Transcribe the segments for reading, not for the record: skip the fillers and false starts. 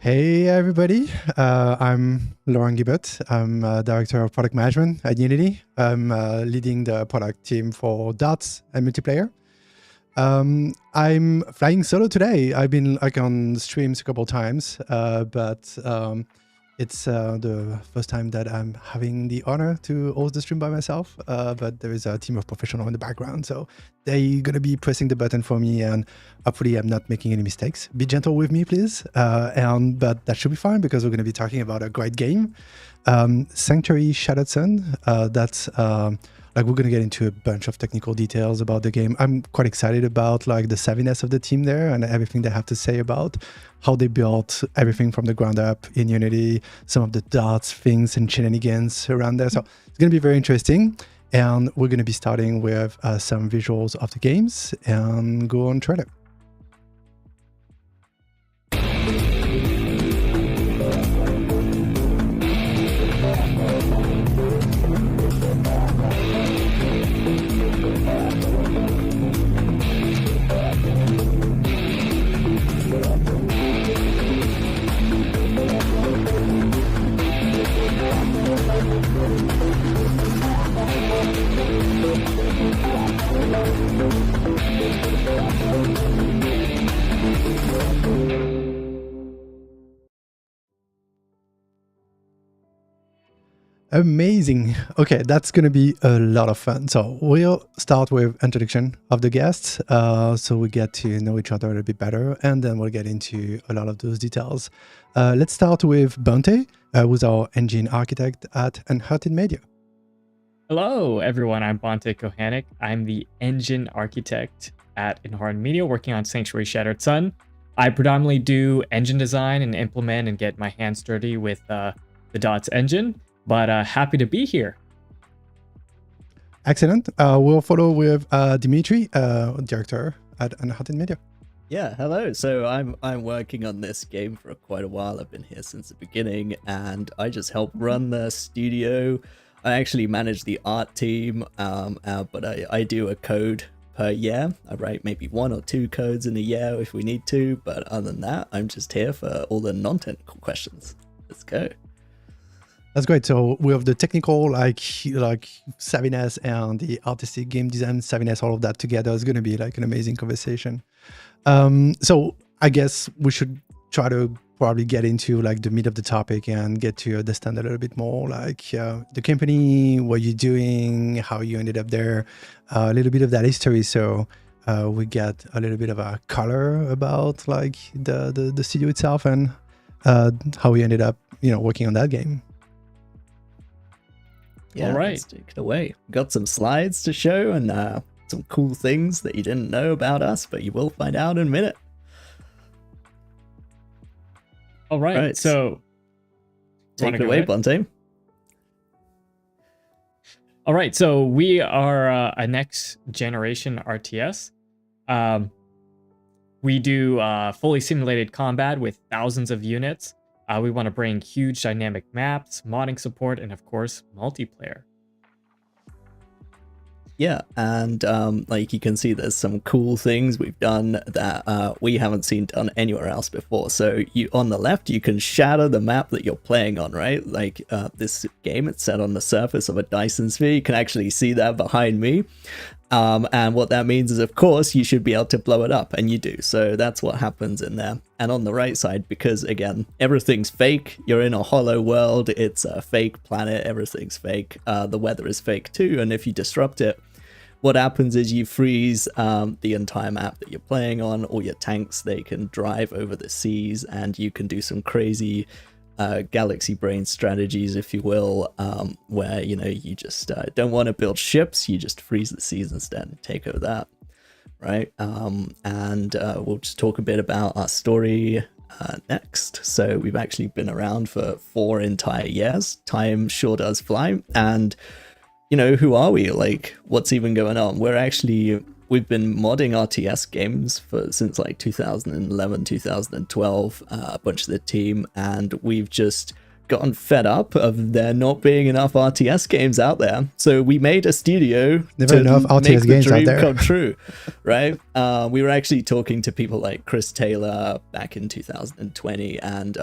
Hey everybody, I'm Laurent Gibbert. I'm Director of Product Management at Unity. I'm leading the product team for Darts and multiplayer. I'm flying solo today. I've been on streams a couple times, but it's the first time that I'm having the honor to host the stream by myself. But there is a team of professionals in the background, so they're gonna be pressing the button for me, and hopefully I'm not making any mistakes. Be gentle with me, please. But that should be fine because we're gonna be talking about a great game, Sanctuary Shattered Sun. We're gonna get into a bunch of technical details about the game. I'm quite excited about the savviness of the team there and everything they have to say about how they built everything from the ground up in Unity, some of the dots, things, and shenanigans around there. So it's gonna be very interesting. And we're gonna be starting with some visuals of the games and go on trailer. Amazing. Okay, that's going to be a lot of fun. So we'll start with introduction of the guests, so we get to know each other a little bit better, and then we'll get into a lot of those details. Let's start with Bante, who's our engine architect at Enhearten Media. Hello, everyone. I'm Bante Kohanik. I'm the engine architect at Enhearten Media, working on Sanctuary Shattered Sun. I predominantly do engine design and implement and get my hands dirty with the Dots engine. But happy to be here. Excellent. We'll follow with Dimitri, director at Enhearten Media. Yeah, hello. So I'm working on this game for quite a while. I've been here since the beginning, and I just help run the studio. I actually manage the art team, but I do a code per year. I write maybe 1 or 2 codes in a year if we need to, but other than that, I'm just here for all the non-technical questions. Let's go. That's great. So we have the technical savviness and the artistic game design savviness, all of that together is going to be an amazing conversation. So I guess we should try to probably get into the meat of the topic and get to understand a little bit more the company, what you're doing, how you ended up there, a little bit of that history. So we get a little bit of a color about the studio itself and how we ended up, working on that game. Yeah, all right. Let's take it away. Got some slides to show and some cool things that you didn't know about us, but you will find out in a minute. All right. So take it away, Bante. All right. So we are a next generation RTS. We do fully simulated combat with thousands of units. We want to bring huge dynamic maps, modding support, and of course, multiplayer. Yeah, and you can see there's some cool things we've done that we haven't seen done anywhere else before. So on the left, you can shatter the map that you're playing on, right? This game, it's set on the surface of a Dyson sphere. You can actually see that behind me. And what that means is, of course, you should be able to blow it up, and you do. So that's what happens in there. And on the right side, because again, everything's fake, you're in a hollow world, it's a fake planet, everything's fake, the weather is fake too, and if you disrupt it, what happens is you freeze the entire map that you're playing on. All your tanks, they can drive over the seas, and you can do some crazy galaxy brain strategies, if you will, where you just don't want to build ships, you just freeze the seas instead and take over that, right? And we'll just talk a bit about our story next. So we've actually been around for 4 entire years. Time sure does fly. And who are we? What's even going on? We've been modding RTS games since 2011, 2012, a bunch of the team, and we've just gotten fed up of there not being enough RTS games out there. So we made a studio Never enough RTS make the games out dream there. come true, right? We were actually talking to people like Chris Taylor back in 2020, and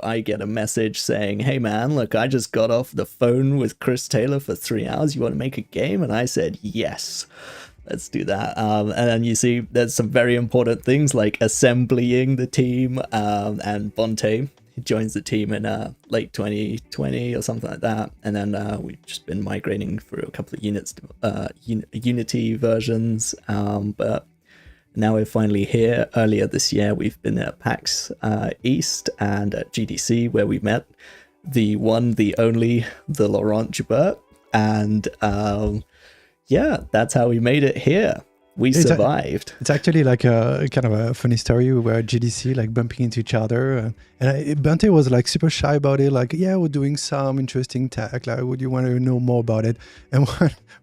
I get a message saying, "Hey man, look, I just got off the phone with Chris Taylor for 3 hours. You want to make a game?" And I said, "Yes. Let's do that." And then you see there's some very important things like assembling the team, and Bonte joins the team in late 2020 or something like that. And then we've just been migrating through a couple of Unity versions. But now we're finally here. Earlier this year, we've been at PAX East and at GDC, where we met the one, the only, the Laurent Joubert. And yeah, that's how we made it here. We survived. It's actually like a kind of a funny story. We were at GDC, like bumping into each other, and Bante was like super shy about it. Like, yeah, we're doing some interesting tech. Like, would you want to know more about it? And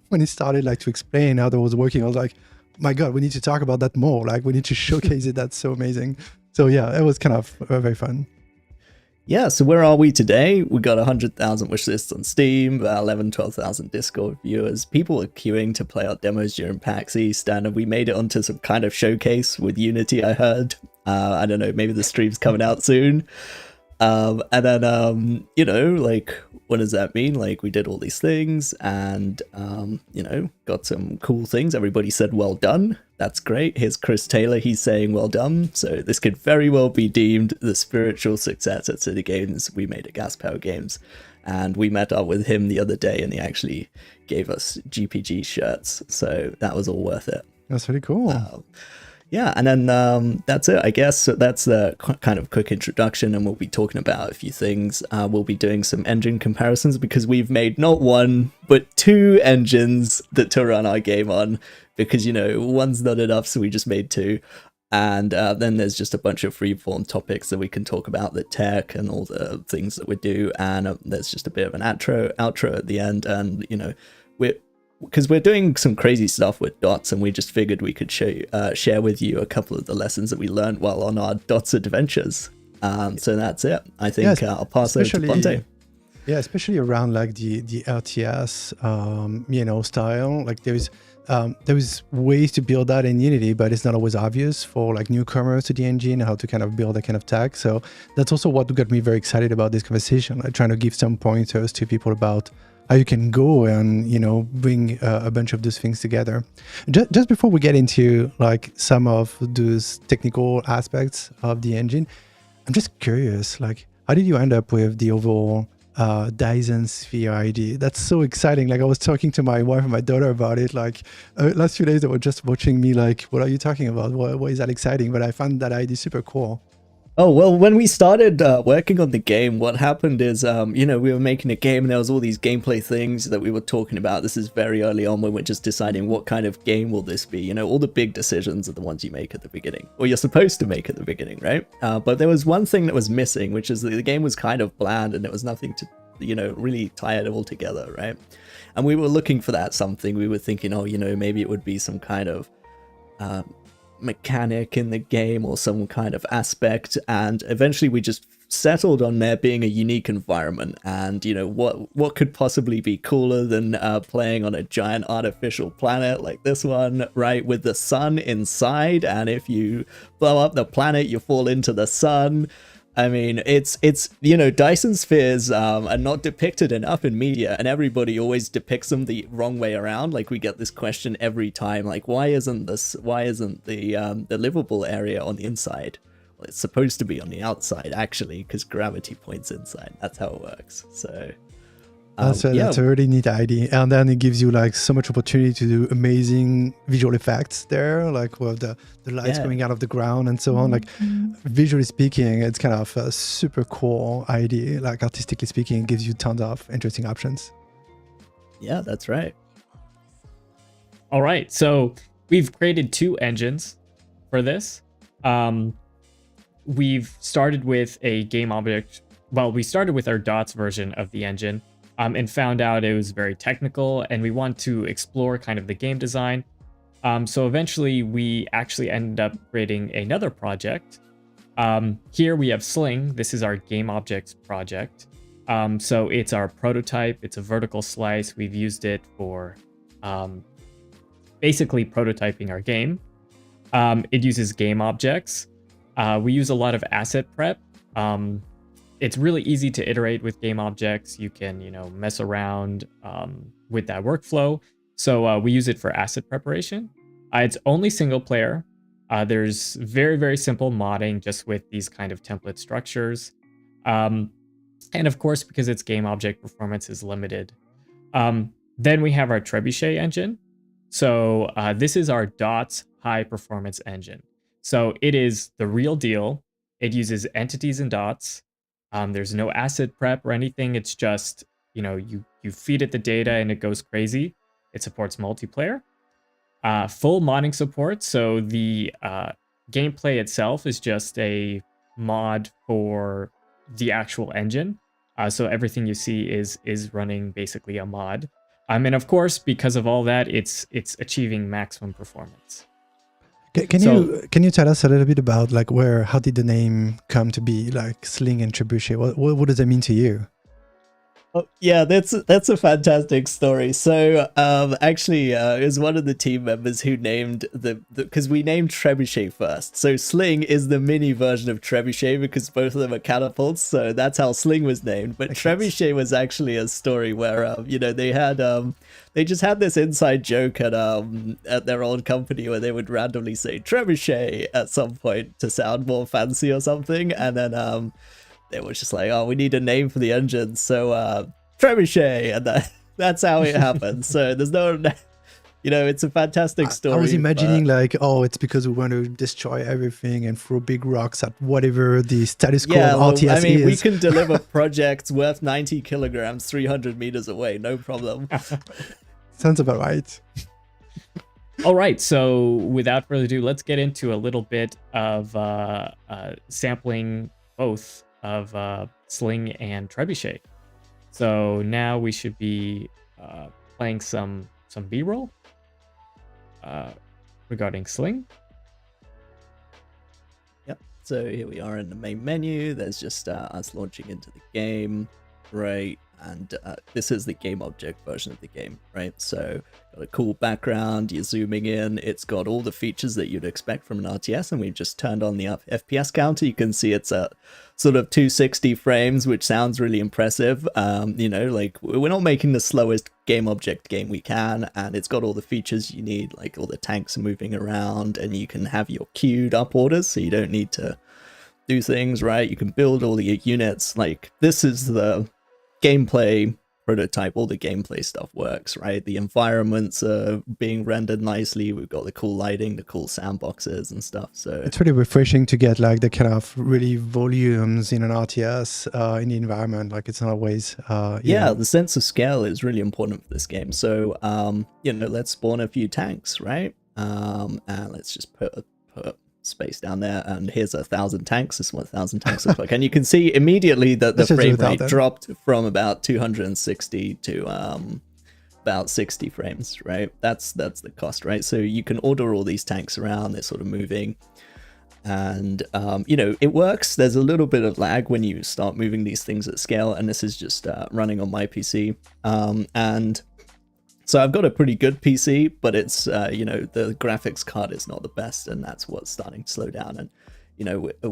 when he started like to explain how that was working, I was like, my God, we need to talk about that more. Like, we need to showcase it. That's so amazing. So yeah, it was kind of very fun. Yeah, so where are we today? We got 100,000 wishlists on Steam, 12,000 Discord viewers. People were queuing to play our demos during PAX East, and we made it onto some kind of showcase with Unity, I heard. I don't know, maybe the stream's coming out soon. And then, like, what does that mean? Like, we did all these things and, got some cool things. Everybody said, well done. That's great. Here's Chris Taylor. He's saying, well done. So this could very well be deemed the spiritual success at City Games we made at Gas Power Games. And we met up with him the other day and he actually gave us GPG shirts. So that was all worth it. That's really cool. Yeah, and then that's it, I guess. So that's the kind of quick introduction, and we'll be talking about a few things. We'll be doing some engine comparisons because we've made not one, but 2 engines to run our game on because, one's not enough, so we just made 2. And then there's just a bunch of freeform topics that we can talk about, the tech and all the things that we do. And there's just a bit of an outro at the end. And, because we're doing some crazy stuff with Dots, and we just figured we could share with you a couple of the lessons that we learned while on our Dots adventures. So that's it. I think I'll pass over to Ponte. Yeah, especially around like the RTS, style. Like there is ways to build that in Unity, but it's not always obvious for like newcomers to the engine how to kind of build that kind of tech. So that's also what got me very excited about this conversation. Like trying to give some pointers to people about how you can go and bring a bunch of those things together. Just before we get into like some of those technical aspects of the engine, I'm just curious, like how did you end up with the overall Dyson Sphere idea? That's so exciting. Like I was talking to my wife and my daughter about it. Like last few days they were just watching me like, what are you talking about? Why is that exciting? But I found that idea super cool. Oh, well, when we started working on the game, what happened is, we were making a game and there was all these gameplay things that we were talking about. This is very early on when we're just deciding what kind of game will this be. All the big decisions are the ones you make at the beginning, or you're supposed to make at the beginning, right? But there was one thing that was missing, which is that the game was kind of bland and there was nothing to, really tie it all together, right? And we were looking for that something. We were thinking, maybe it would be some kind of mechanic in the game or some kind of aspect, and eventually we just settled on there being a unique environment. And what could possibly be cooler than playing on a giant artificial planet like this one, right, with the sun inside, and if you blow up the planet you fall into the sun. I mean, it's Dyson spheres are not depicted enough in media, and everybody always depicts them the wrong way around. Like we get this question every time, like why isn't the livable area on the inside? Well, it's supposed to be on the outside actually, because gravity points inside. That's how it works. So that's a really neat idea, and then it gives you like so much opportunity to do amazing visual effects there, like with the lights coming out of the ground and so on. Like visually speaking, it's kind of a super cool idea. Like artistically speaking, it gives you tons of interesting options. Yeah, that's right. All right, so we've created 2 engines for this. We've started with a game object. Well, we started with our Dots version of the engine. And found out it was very technical, and we want to explore kind of the game design. So eventually we actually ended up creating another project. Here we have Sling. This is our game objects project. So it's our prototype. It's a vertical slice. We've used it for basically prototyping our game. It uses game objects. We use a lot of asset prep. It's really easy to iterate with game objects. You can, mess around with that workflow. So we use it for asset preparation. It's only single player. There's very, very simple modding just with these kind of template structures. And of course, because its game object performance is limited. Then we have our Trebuchet engine. So this is our DOTS high performance engine. So it is the real deal. It uses entities and dots. There's no asset prep or anything. It's just, you feed it the data and it goes crazy. It supports multiplayer. Full modding support. So the gameplay itself is just a mod for the actual engine. So everything you see is running basically a mod. And of course, because of all that, it's achieving maximum performance. Can you tell us a little bit about how did the name come to be, like Sling and Trebuchet? What does that mean to you? Oh, yeah, that's a fantastic story. So actually, it was one of the team members who named because we named Trebuchet first. So Sling is the mini version of Trebuchet because both of them are catapults. So that's how Sling was named. But Trebuchet was actually a story where they just had this inside joke at their old company where they would randomly say Trebuchet at some point to sound more fancy or something, and then they were just like, oh, we need a name for the engine, so Trebuchet, and that's how it happened. So there's no, it's a fantastic story. I was imagining it's because we want to destroy everything and throw big rocks at whatever the status quo of RTS is. We can deliver projects worth 90 kilograms 300 meters away, no problem. Sounds about right. All right, so without further ado, let's get into a little bit of sampling both of Sling and Trebuchet. So now we should be playing some B-roll regarding Sling. Yep. So here we are in the main menu. There's just us launching into the game, right? And this is the game object version of the game, right? So got a cool background, you're zooming in, it's got all the features that you'd expect from an RTS, and we've just turned on the FPS counter. You can see it's at sort of 260 frames, which sounds really impressive. We're not making the slowest game object game we can, and it's got all the features you need, like all the tanks moving around, and you can have your queued up orders, so you don't need to do things, right? You can build all the units. Like, this is the gameplay prototype. All the gameplay stuff works, right? The environments are being rendered nicely. We've got the cool lighting, the cool sandboxes and stuff. So it's really refreshing to get the kind of really volumes in an RTS in the environment. It's not always the sense of scale is really important for this game. So let's spawn a few tanks, right? And let's just put space down there, and here's 1,000 tanks. This is what 1,000 tanks look like, and you can see immediately that the frame rate dropped from about 260 to about 60 frames, right? That's the cost, right? So you can order all these tanks around, they're sort of moving, and it works. There's a little bit of lag when you start moving these things at scale, and this is just running on my PC, and so I've got a pretty good PC, but it's, the graphics card is not the best, and that's what's starting to slow down. And,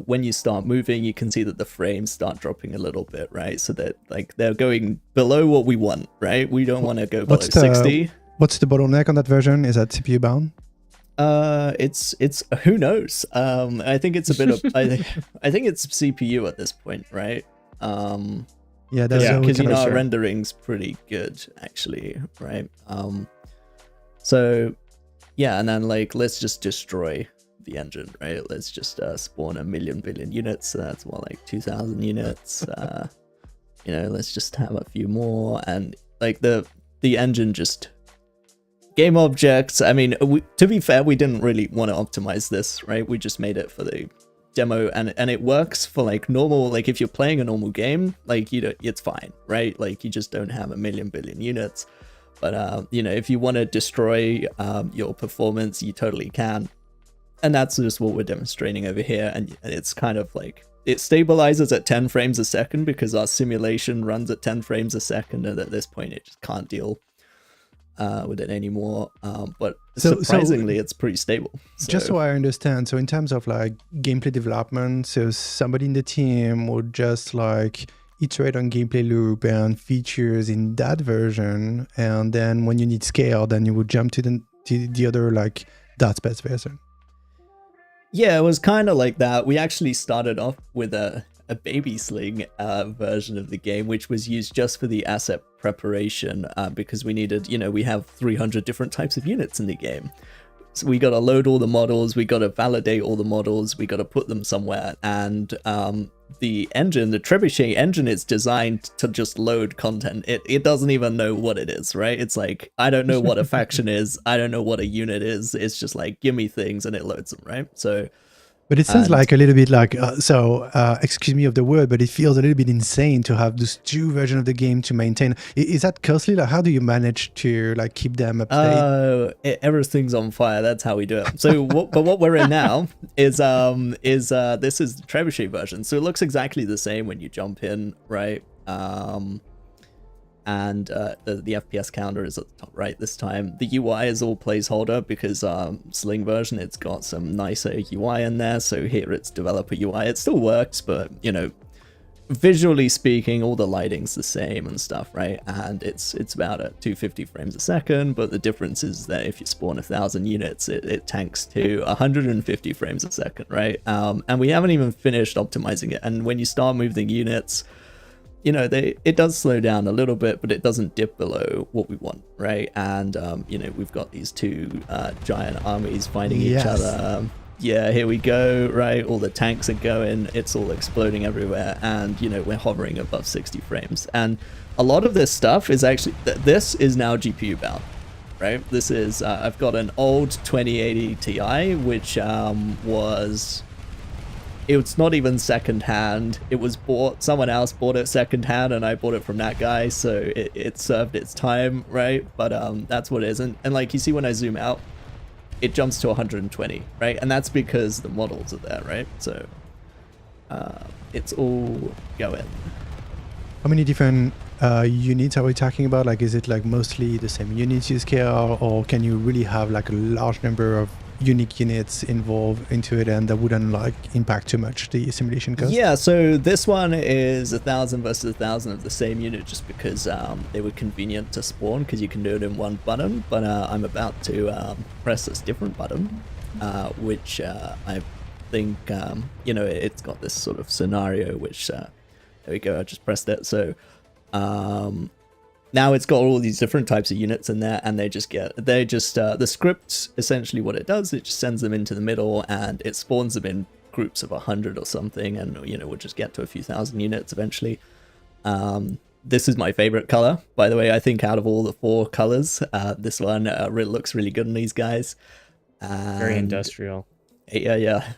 when you start moving, you can see that the frames start dropping a little bit, right? So that they're going below what we want, right? We don't want to go below 60. What's the bottleneck on that version? Is that CPU bound? It's who knows? I think it's a bit of, I think it's CPU at this point, right? Yeah, because our rendering's pretty good, actually, right? So yeah, and then let's just destroy the engine, right? Let's just spawn 1 million billion units. So that's more like 2,000 units. Let's just have a few more, and the engine just game objects. I mean, to be fair, we didn't really want to optimize this, right? We just made it for the demo, and it works for normal, if you're playing a normal game, it's fine, right? You just don't have 1 million billion units, but if you want to destroy your performance, you totally can, and that's just what we're demonstrating over here. And it's kind of it stabilizes at 10 frames a second because our simulation runs at 10 frames a second, and at this point it just can't deal with it anymore. But surprisingly, it's pretty stable. So, just so I understand, so in terms of like gameplay development, so somebody in the team would just like iterate on gameplay loop and features in that version, and then when you need scale, then you would jump to the other like .spec version. Yeah, it was kind of like that. We actually started off with a baby sling version of the game, which was used just for the asset preparation because we needed, we have 300 different types of units in the game. So we got to load all the models, we got to validate all the models, we got to put them somewhere. And the trebuchet engine is designed to just load content. It doesn't even know what it is, right? It's like, I don't know what a faction is, I don't know what a unit is. It's just like, give me things and it loads them, right? So but it sounds like a little bit like, excuse me of the word, but it feels a little bit insane to have those two versions of the game to maintain. Is that costly? Like, how do you manage to like keep them up to date? Everything's on fire. That's how we do it. So, what we're in now is this is the trebuchet version. So it looks exactly the same when you jump in, right? And the FPS counter is at the top right this time. The UI is all placeholder because Sling version, it's got some nicer UI in there. So here it's developer UI. It still works, but visually speaking, all the lighting's the same and stuff, right? And it's about at 250 frames a second, but the difference is that if you spawn 1,000 units, it tanks to 150 frames a second, right? And we haven't even finished optimizing it. And when you start moving units, it does slow down a little bit, but it doesn't dip below what we want, right? And we've got these two giant armies fighting each other. Yeah, here we go, right? All the tanks are going, it's all exploding everywhere, and we're hovering above 60 frames. And a lot of this stuff is actually, this is now GPU bound, right? This is I've got an old 2080 Ti, which it's not even secondhand. It was bought, someone else bought it secondhand, and I bought it from that guy, so it served its time, right? But that's what it is. And like you see when I zoom out, it jumps to 120, right? And that's because the models are there, right? So it's all going. How many different units are we talking about? Like, is it like mostly the same units you scale, or can you really have like a large number of unique units involved into it, and that wouldn't like impact too much the simulation cost? Yeah, so this one is 1,000 versus 1,000 of the same unit, just because they were convenient to spawn, because you can do it in one button. But I'm about to press this different button, which I think it's got this sort of scenario, which there we go, I just pressed it. So now it's got all these different types of units in there, and the script, essentially what it does, it just sends them into the middle, and it spawns them in groups of 100 or something, and we'll just get to a few thousand units eventually. This is my favorite color, by the way. I think out of all the 4 colors, this one looks really good on these guys. Very industrial. Yeah.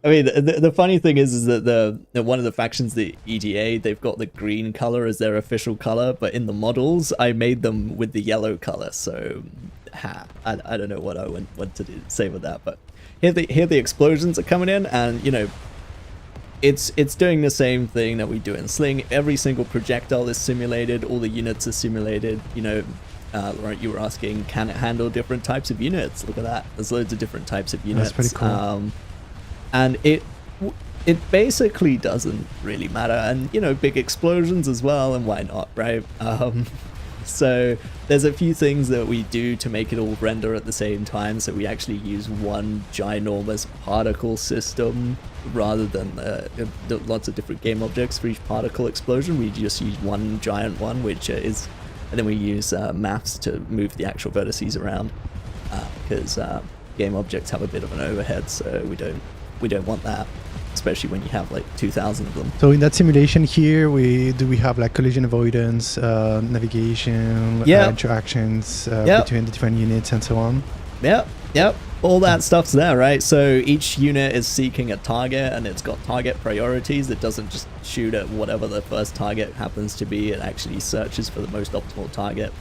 I mean, the funny thing is that the one of the factions, the EDA, they've got the green color as their official color, but in the models, I made them with the yellow color. So, I don't know what I want to say with that, but here the explosions are coming in, and it's doing the same thing that we do in Sling. Every single projectile is simulated, all the units are simulated. Right, you were asking, can it handle different types of units? Look at that. There's loads of different types of units. That's pretty cool. And it basically doesn't really matter, and big explosions as well, and why not, right? So there's a few things that we do to make it all render at the same time. So we actually use one ginormous particle system rather than lots of different game objects for each particle explosion. We just use one giant one, which is, and then we use maths to move the actual vertices around, because game objects have a bit of an overhead, so we don't want that, especially when you have like 2,000 of them. So in that simulation here, we have like collision avoidance, navigation, interactions between the different units and so on. Yep. All that stuff's there, right? So each unit is seeking a target, and it's got target priorities. It doesn't just shoot at whatever the first target happens to be. It actually searches for the most optimal target.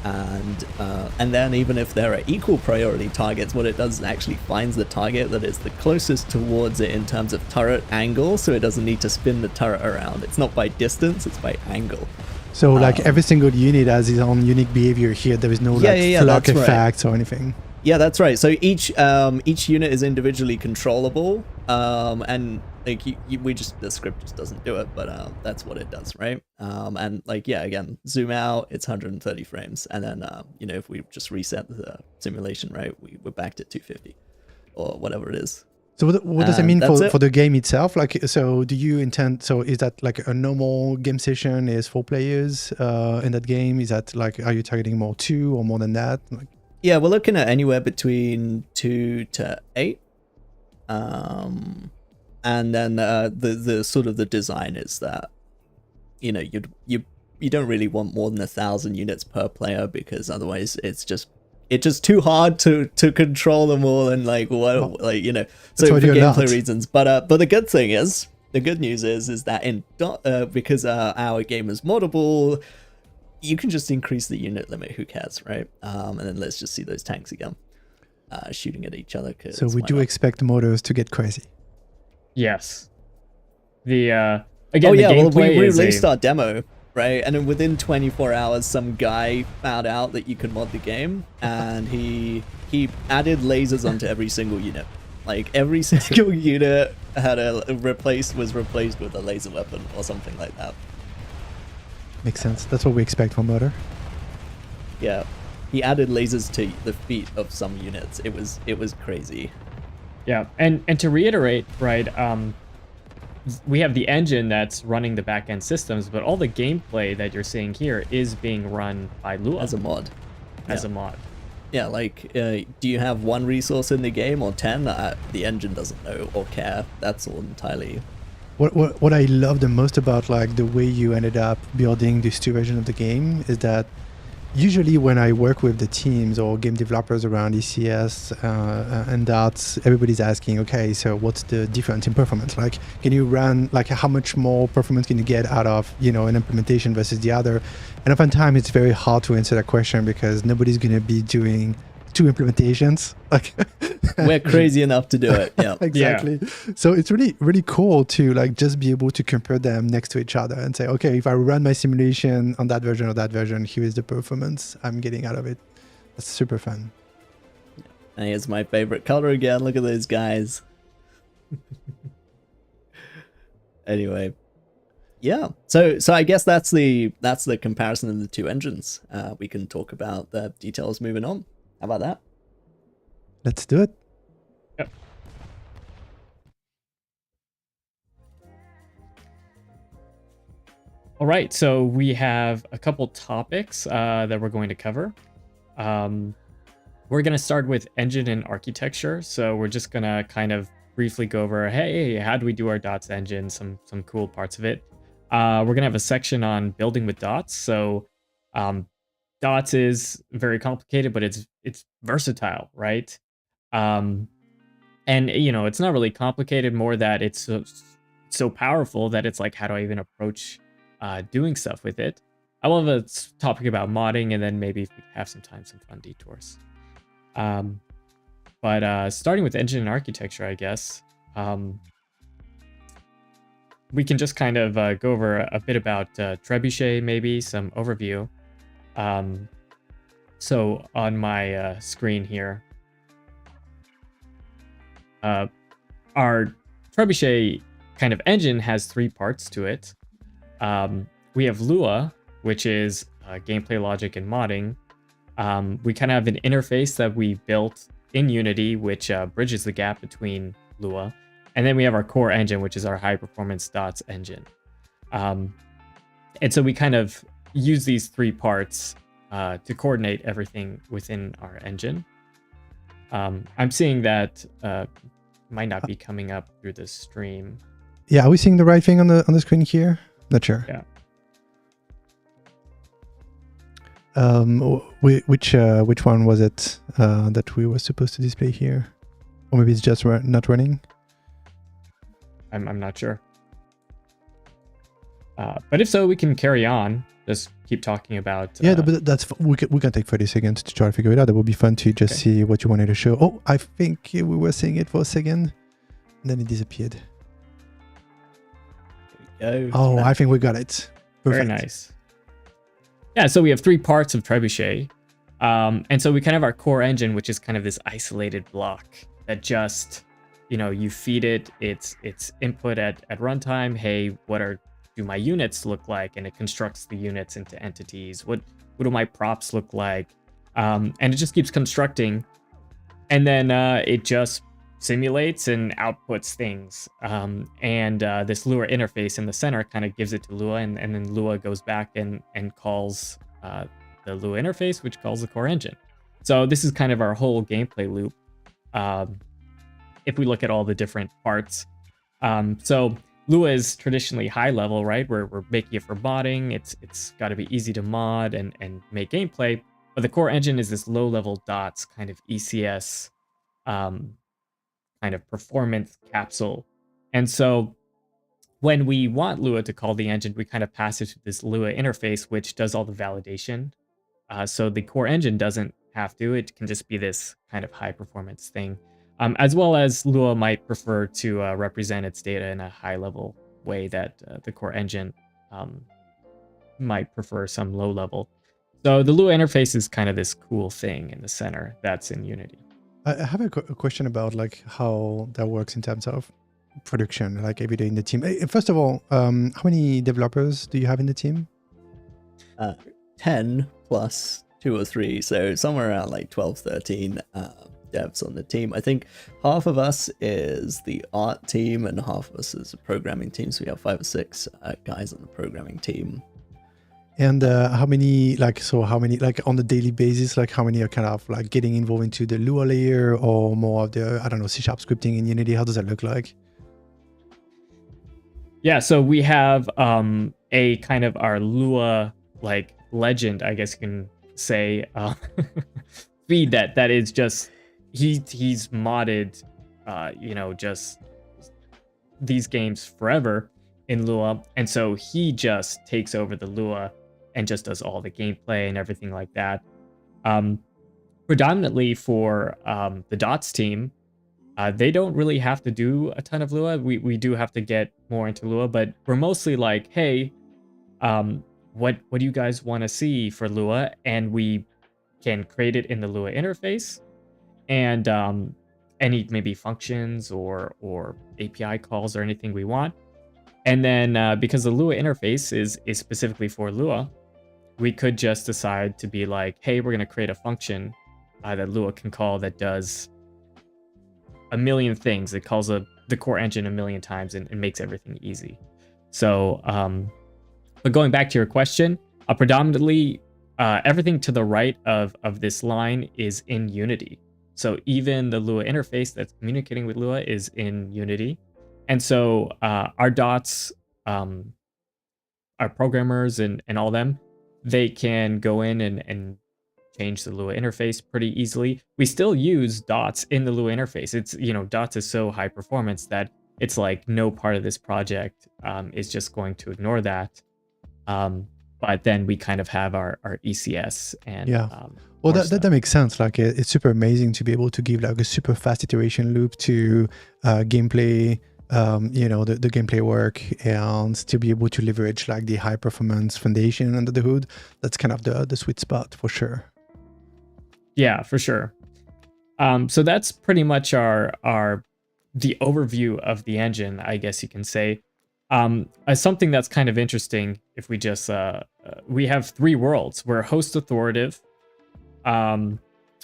And then even if there are equal priority targets, what it does is actually finds the target that is the closest towards it in terms of turret angle, so it doesn't need to spin the turret around. It's not by distance, it's by angle. So like every single unit has its own unique behavior here. There is no flock effect or anything. Yeah, that's right. So each unit is individually controllable, and like the script just doesn't do it, but that's what it does, right? And like, yeah, again, zoom out, it's 130 frames, and then if we just reset the simulation, right, we're back to 250 or whatever it is. So what does it mean for the game itself? Like, so do you intend? So is that like a normal game session is 4 players in that game? Is that like, are you targeting more 2 or more than that? Like, yeah, we're looking at anywhere between 2 to 8. And then the sort of the design is that you don't really want more than 1,000 units per player, because otherwise it's just too hard to control them all, and like so for gameplay reasons. But the good news is that because our game is moddable, you can just increase the unit limit. Who cares, right? And then let's just see those tanks again, shooting at each other. So we do expect modders to get crazy. Yes. The gameplay we released our demo, right? And then within 24 hours, some guy found out that you could mod the game, and he added lasers onto every single unit. Like every single unit was replaced with a laser weapon or something like that. Makes sense. That's what we expect from modder. Yeah, he added lasers to the feet of some units. It was crazy. Yeah, and to reiterate, right, we have the engine that's running the backend systems, but all the gameplay that you're seeing here is being run by Lua. As a mod. A mod. Yeah, like, do you have 1 resource in the game or 10? The engine doesn't know or care. That's all entirely... What I love the most about like the way you ended up building this 2 version of the game is that usually when I work with the teams or game developers around ECS and that, everybody's asking, okay, so what's the difference in performance? Like, can you run, like how much more performance can you get out of, an implementation versus the other? And oftentimes it's very hard to answer that question because nobody's going to be doing 2 implementations. Like we're crazy enough to do it. Yeah, exactly. Yeah. So it's really, really cool to like just be able to compare them next to each other and say, okay, if I run my simulation on that version or that version, here is the performance I'm getting out of it. That's super fun. And here's my favorite color again. Look at those guys. Anyway, yeah. So I guess that's the comparison of the 2 engines. We can talk about the details moving on. How about that? Let's do it. Yep. All right, so we have a couple topics that we're going to cover. We're going to start with engine and architecture. So we're just going to kind of briefly go over, hey, how do we do our dots engine? Some cool parts of it. We're going to have a section on building with dots. So dots is very complicated, but it's versatile, right? And it's not really complicated, more that it's so powerful that it's like, how do I even approach doing stuff with it? I will have a topic about modding, and then maybe if we have some time, some fun detours. But starting with engine and architecture, I guess, we can just kind of go over a bit about Trebuchet, maybe some overview. So on my screen here, our Trebuchet kind of engine has 3 parts to it. We have Lua, which is gameplay logic and modding. We kind of have an interface that we built in Unity, which bridges the gap between Lua. And then we have our core engine, which is our high performance dots engine. And so we kind of use these 3 parts to coordinate everything within our engine. I'm seeing that might not be coming up through the stream. Yeah, are we seeing the right thing on the screen here? Not sure. Yeah. Which one was it that we were supposed to display here? Or maybe it's just not running? I'm not sure. But if so, we can carry on. just keep talking about. Yeah, but we can take 30 seconds to try to figure it out. That would be fun to just see what you wanted to show. Oh, I think we were seeing it for a second, and then it disappeared. There we go. Oh, I think we got it. Perfect. Very nice. Yeah, so we have 3 parts of Trebuchet. And so we kind of have our core engine, which is kind of this isolated block that just, you feed it its input at runtime. Hey, do my units look like? And it constructs the units into entities. What do my props look like? And it just keeps constructing. And then it just simulates and outputs things. And this Lua interface in the center kind of gives it to Lua, and then Lua goes back and calls the Lua interface, which calls the core engine. So this is kind of our whole gameplay loop. If we look at all the different parts. So Lua is traditionally high level, right? We're making it for modding. It's got to be easy to mod and make gameplay. But the core engine is this low level dots kind of ECS kind of performance capsule. And so when we want Lua to call the engine, we kind of pass it to this Lua interface, which does all the validation. So the core engine doesn't have to. It can just be this kind of high performance thing. As well as Lua might prefer to represent its data in a high level way that the core engine might prefer some low level. So the Lua interface is kind of this cool thing in the center that's in Unity. I have a question about like how that works in terms of production, like every day in the team. First of all, how many developers do you have in the team? 10 plus 2 or 3, so somewhere around like 12, 13 devs on the team. I think half of us is the art team and half of us is the programming team, so we have 5 or 6 guys on the programming team. And how many like on the daily basis, like how many are kind of like getting involved into the Lua layer or more of the, I don't know, C# scripting in Unity? How does that look like? Yeah, so we have a kind of our Lua like legend, I guess you can say, feed that is just he's modded just these games forever in Lua, and so he just takes over the Lua and just does all the gameplay and everything like that. Predominantly for the Dots team, they don't really have to do a ton of Lua. We do have to get more into Lua, but we're mostly like, hey, what do you guys want to see for Lua? And we can create it in the Lua interface, and any maybe functions or API calls or anything we want. And then because the Lua interface is specifically for Lua, we could just decide to be like, hey, we're going to create a function that Lua can call that does a million things. It calls the core engine a million times and makes everything easy. So, but going back to your question, predominantly everything to the right of this line is in Unity. So even the Lua interface that's communicating with Lua is in Unity. And so our dots, our programmers and all them, they can go in and change the Lua interface pretty easily. We still use dots in the Lua interface. It's, dots is so high performance that it's like no part of this project is just going to ignore that. But then we kind of have our ECS and well, that makes sense. Like it's super amazing to be able to give like a super fast iteration loop to gameplay, the gameplay work, and to be able to leverage like the high performance foundation under the hood. That's kind of the sweet spot for sure. Yeah, for sure. So that's pretty much the overview of the engine, I guess you can say. Something that's kind of interesting, if we just we have 3 worlds. We're host authoritative,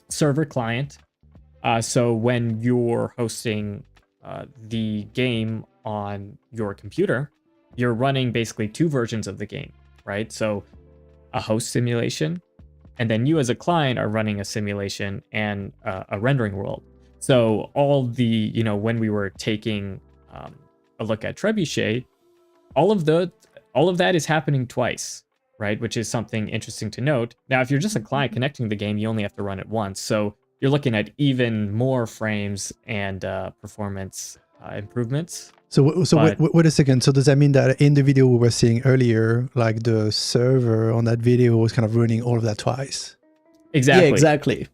server client. So when you're hosting the game on your computer, you're running basically 2 versions of the game, right? So a host simulation, and then you as a client are running a simulation and a rendering world. So all the, when we were taking a look at Trebuchet, all of that is happening twice, right? Which is something interesting to note. Now, if you're just a client connecting the game, you only have to run it once. So you're looking at even more frames and performance improvements. So But- wait a second. So does that mean that in the video we were seeing earlier, like the server on that video was kind of running all of that twice? Exactly. Yeah, exactly.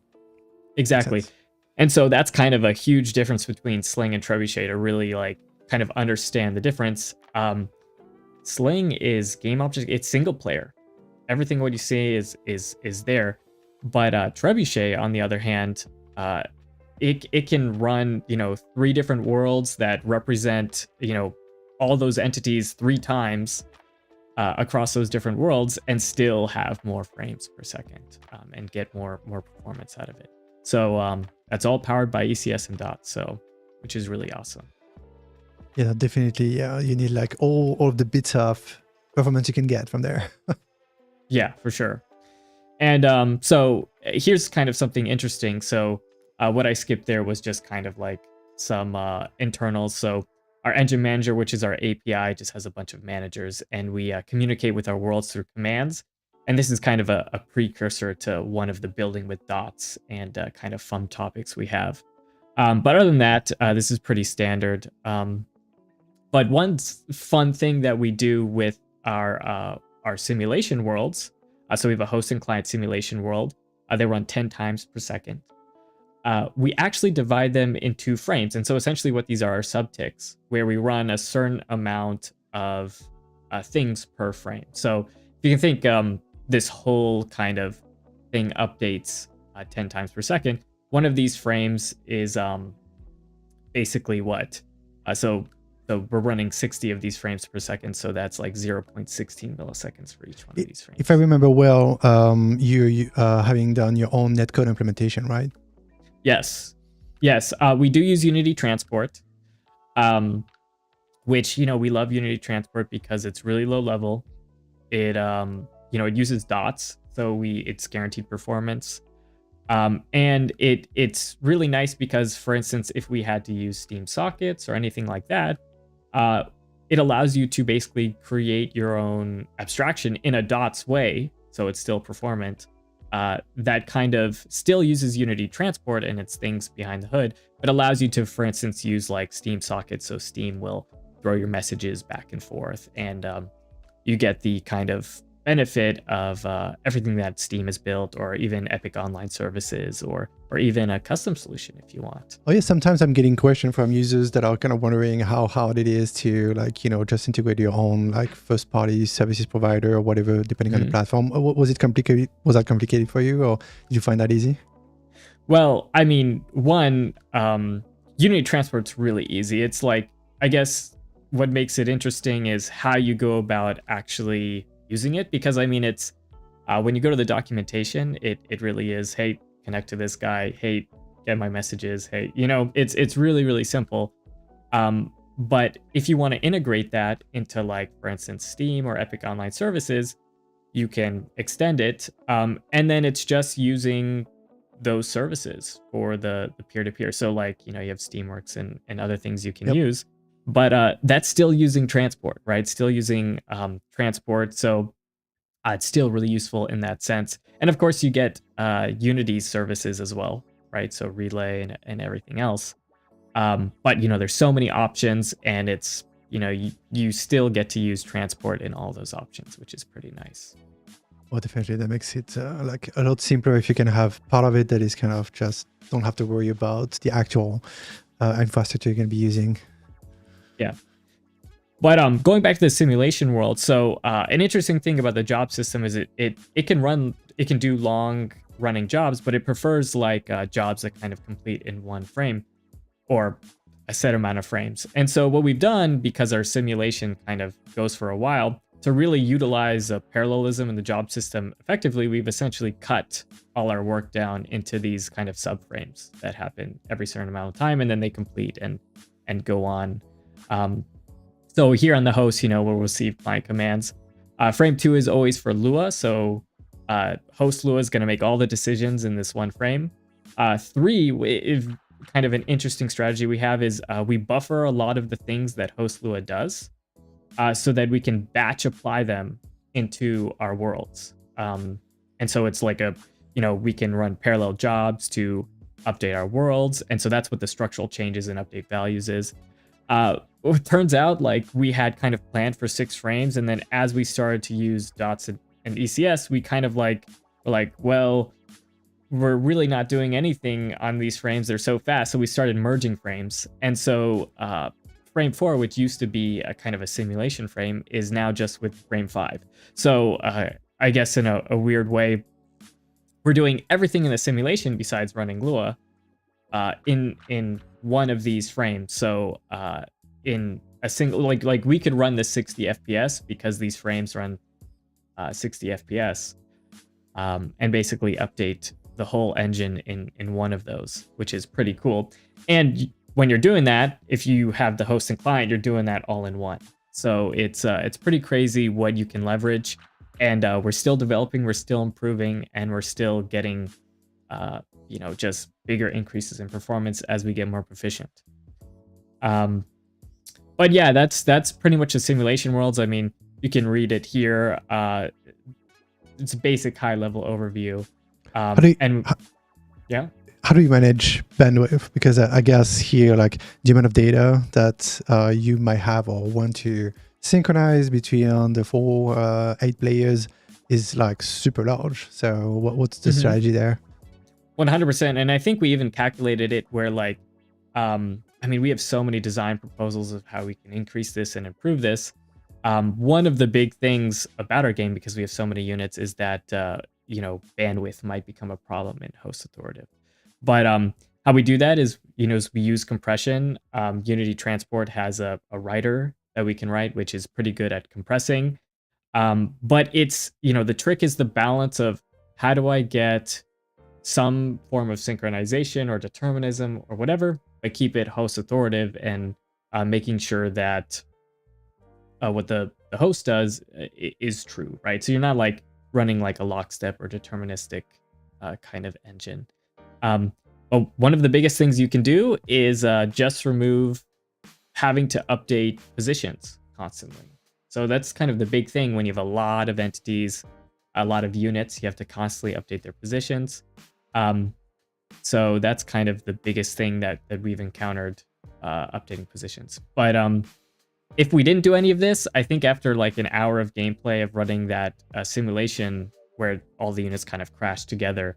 Exactly. Makes sense. And so that's kind of a huge difference between Sling and Trebuchet to really like kind of understand the difference. Sling is game object, it's single player. Everything what you see is there. But Trebuchet, on the other hand, it can run, 3 different worlds that represent, all those entities 3 times across those different worlds and still have more frames per second and get more performance out of it. So that's all powered by ECS and DOTS, which is really awesome. Yeah, definitely. Yeah, you need like all of the bits of performance you can get from there. Yeah, for sure. And so here's kind of something interesting. So what I skipped there was just kind of like some internals. So our engine manager, which is our API, just has a bunch of managers, and we communicate with our worlds through commands. And this is kind of a precursor to one of the building with dots and kind of fun topics we have. But other than that, this is pretty standard. But one fun thing that we do with our simulation worlds, so we have a host and client simulation world. They run 10 times per second. We actually divide them into frames. And so essentially what these are subticks, where we run a certain amount of things per frame. So if you can think this whole kind of thing updates 10 times per second, one of these frames is basically what? So we're running 60 of these frames per second, so that's like 0.16 milliseconds for each one of these frames. If I remember well, you having done your own netcode implementation, right? Yes. We do use Unity Transport, which, we love Unity Transport because it's really low level. It it uses dots, so it's guaranteed performance. And it's really nice because, for instance, if we had to use Steam sockets or anything like that, it allows you to basically create your own abstraction in a dots way, so it's still performant. That kind of still uses Unity Transport and its things behind the hood, but allows you to, for instance, use like Steam sockets, so Steam will throw your messages back and forth, and you get the kind of benefit of everything that Steam has built, or even Epic Online Services, or even a custom solution if you want. Oh yeah, sometimes I'm getting questions from users that are kind of wondering how hard it is to just integrate your own like first party services provider or whatever, depending on the platform. Was it complicated? Was that complicated for you, or did you find that easy? Well, I mean, one, Unity Transport's really easy. It's like, I guess what makes it interesting is how you go about actually using it, because I mean, it's when you go to the documentation, it really is, hey, connect to this guy, hey, get my messages, hey, it's really, really simple. But if you want to integrate that into, like, for instance, Steam or Epic Online Services, you can extend it, and then it's just using those services for the peer-to-peer. So like, you have Steamworks and other things you can use. But that's still using transport, right? Still using transport. So it's still really useful in that sense. And of course, you get Unity services as well, right? So Relay and everything else. But, there's so many options, and it's, you still get to use transport in all those options, which is pretty nice. Well, definitely. That makes it like a lot simpler if you can have part of it that is kind of just don't have to worry about the actual infrastructure you're going to be using. Yeah. But going back to the simulation world, so an interesting thing about the job system is it can do long running jobs, but it prefers like jobs that kind of complete in one frame or a set amount of frames. And so what we've done, because our simulation kind of goes for a while, to really utilize parallelism in the job system effectively, we've essentially cut all our work down into these kind of subframes that happen every certain amount of time, and then they complete and go on. So here on the host, we'll receive client commands. Frame 2 is always for Lua, so host Lua is going to make all the decisions in this one frame. 3 is kind of an interesting strategy we have is we buffer a lot of the things that host Lua does, so that we can batch apply them into our worlds. And so it's like we can run parallel jobs to update our worlds. And so that's what the structural changes and update values is. It turns out like we had kind of planned for 6 frames, and then as we started to use dots and ECS, we kind of like were like, well, we're really not doing anything on these frames. They're so fast. So we started merging frames. And so frame 4, which used to be a kind of a simulation frame, is now just with frame 5. So I guess in a weird way, we're doing everything in the simulation besides running Lua in one of these frames. So in a single, like we could run the 60 FPS because these frames run 60 FPS and basically update the whole engine in one of those, which is pretty cool. And when you're doing that, if you have the host and client, you're doing that all in one. So it's pretty crazy what you can leverage. And we're still developing, we're still improving, and we're still getting, just bigger increases in performance as we get more proficient. But yeah, that's pretty much the simulation worlds. I mean, you can read it here. It's a basic high-level overview. How do you manage bandwidth? Because I guess here, like the amount of data that you might have or want to synchronize between the 8 players is like super large. So what's the strategy there? 100%. And I think we even calculated it where like, we have so many design proposals of how we can increase this and improve this. One of the big things about our game, because we have so many units, is that bandwidth might become a problem in host authoritative. But how we do that is we use compression. Unity Transport has a writer that we can write, which is pretty good at compressing. But it's the trick is the balance of how do I get some form of synchronization or determinism or whatever, but keep it host authoritative and making sure that what the host does is true, right? So you're not like running like a lockstep or deterministic kind of engine. But one of the biggest things you can do is just remove having to update positions constantly. So that's kind of the big thing when you have a lot of entities, a lot of units, you have to constantly update their positions. So that's kind of the biggest thing that we've encountered, updating positions. But if we didn't do any of this, I think after like an hour of gameplay of running that simulation where all the units kind of crash together,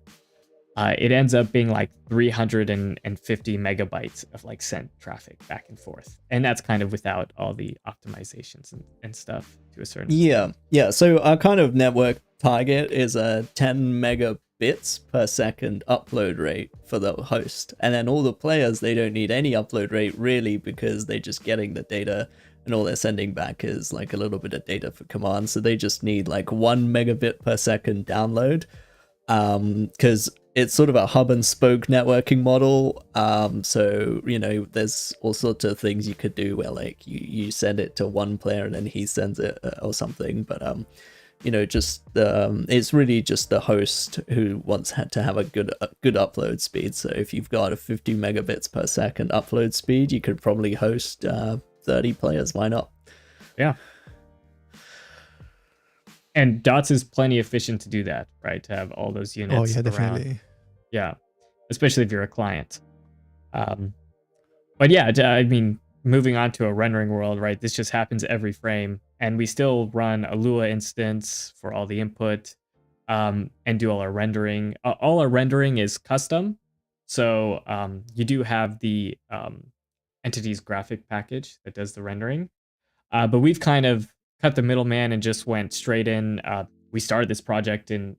it ends up being like 350 megabytes of like sent traffic back and forth. And that's kind of without all the optimizations and stuff to a certain extent. Yeah. So our kind of network target is a 10 megabits per second upload rate for the host. And then all the players, they don't need any upload rate really because they're just getting the data and all they're sending back is like a little bit of data for command. So they just need like 1 megabit per second download. Because it's sort of a hub and spoke networking model. So, there's all sorts of things you could do where like you send it to one player and then he sends it or something. But, it's really just the host who wants to have a good upload speed. So if you've got a 50 megabits per second upload speed, you could probably host 30 players. Why not? Yeah. And Dots is plenty efficient to do that, right? To have all those units. Oh yeah, definitely. Around. Yeah, especially if you're a client. But yeah, I mean, moving on to a rendering world, right? This just happens every frame, and we still run a Lua instance for all the input, and do all our rendering. All our rendering is custom, so you do have the entity's graphic package that does the rendering, but we've kind of cut the middleman and just went straight in. We started this project in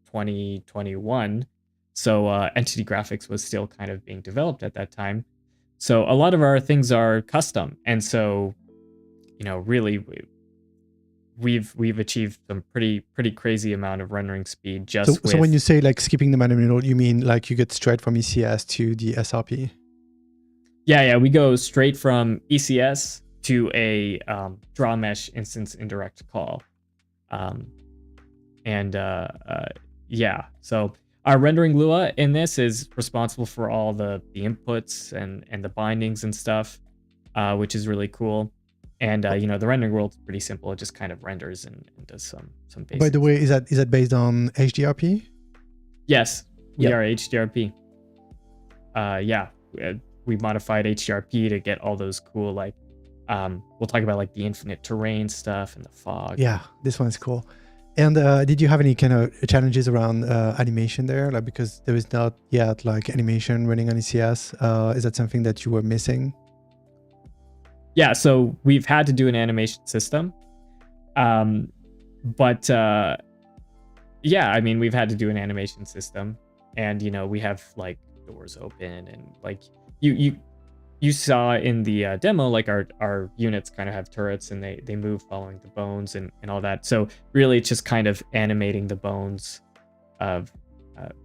2021, so entity graphics was still kind of being developed at that time. So a lot of our things are custom, and so really we've achieved some pretty crazy amount of rendering speed just so when you say like skipping the manual, you mean like you get straight from ECS to the SRP? Yeah, we go straight from ECS to a draw mesh instance indirect call. Yeah, so our rendering Lua in this is responsible for all the inputs and the bindings and stuff, which is really cool. And the rendering world is pretty simple. It just kind of renders and does some basics. By the way, is that based on HDRP? Yes, we are HDRP. Yeah. we modified HDRP to get all those cool, like, we'll talk about like the infinite terrain stuff and the fog. Yeah, this one's cool. And did you have any kind of challenges around animation there? Like, because there is not yet like animation running on ECS. Is that something that you were missing? Yeah, so we've had to do an animation system. But yeah, I mean, we've had to do an animation system, and we have like doors open, and like you saw in the demo, like our units kind of have turrets, and they move following the bones and all that. So really, it's just kind of animating the bones of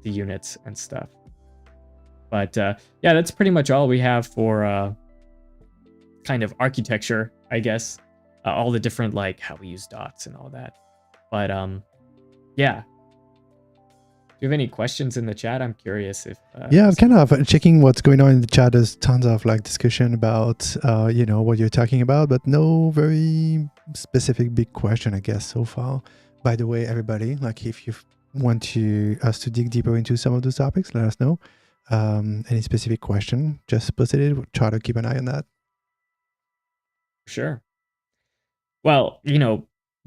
the units and stuff. But yeah, that's pretty much all we have for kind of architecture, I guess. All the different, like, how we use dots and all that. But yeah. Do you have any questions in the chat? I'm curious if yeah, I'm kind of checking what's going on in the chat. There's tons of like discussion about what you're talking about, but no very specific big question, I guess, so far. By the way, everybody, like, if you want us to dig deeper into some of those topics, let us know. Any specific question, just post it. We'll try to keep an eye on that. Sure. Well,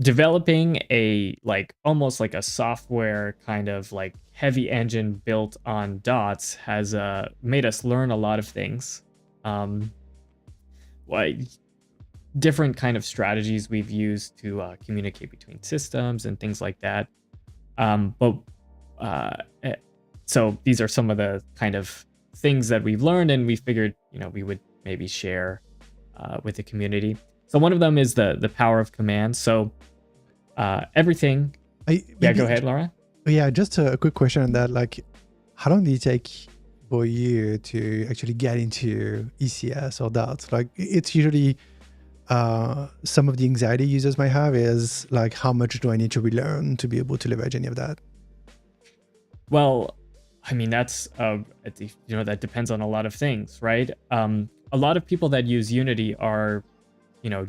developing a like almost like a software kind of like heavy engine built on dots has made us learn a lot of things. Like different kind of strategies we've used to communicate between systems and things like that. So these are some of the kind of things that we've learned, and we figured we would maybe share with the community. So one of them is the power of command. So everything. Yeah, go ahead, Laura. Yeah, just a quick question on that. Like, how long did it take for you to actually get into ECS or dots? Like, it's usually some of the anxiety users might have is like, how much do I need to relearn to be able to leverage any of that? Well, I mean, that's that depends on a lot of things, right? A lot of people that use Unity are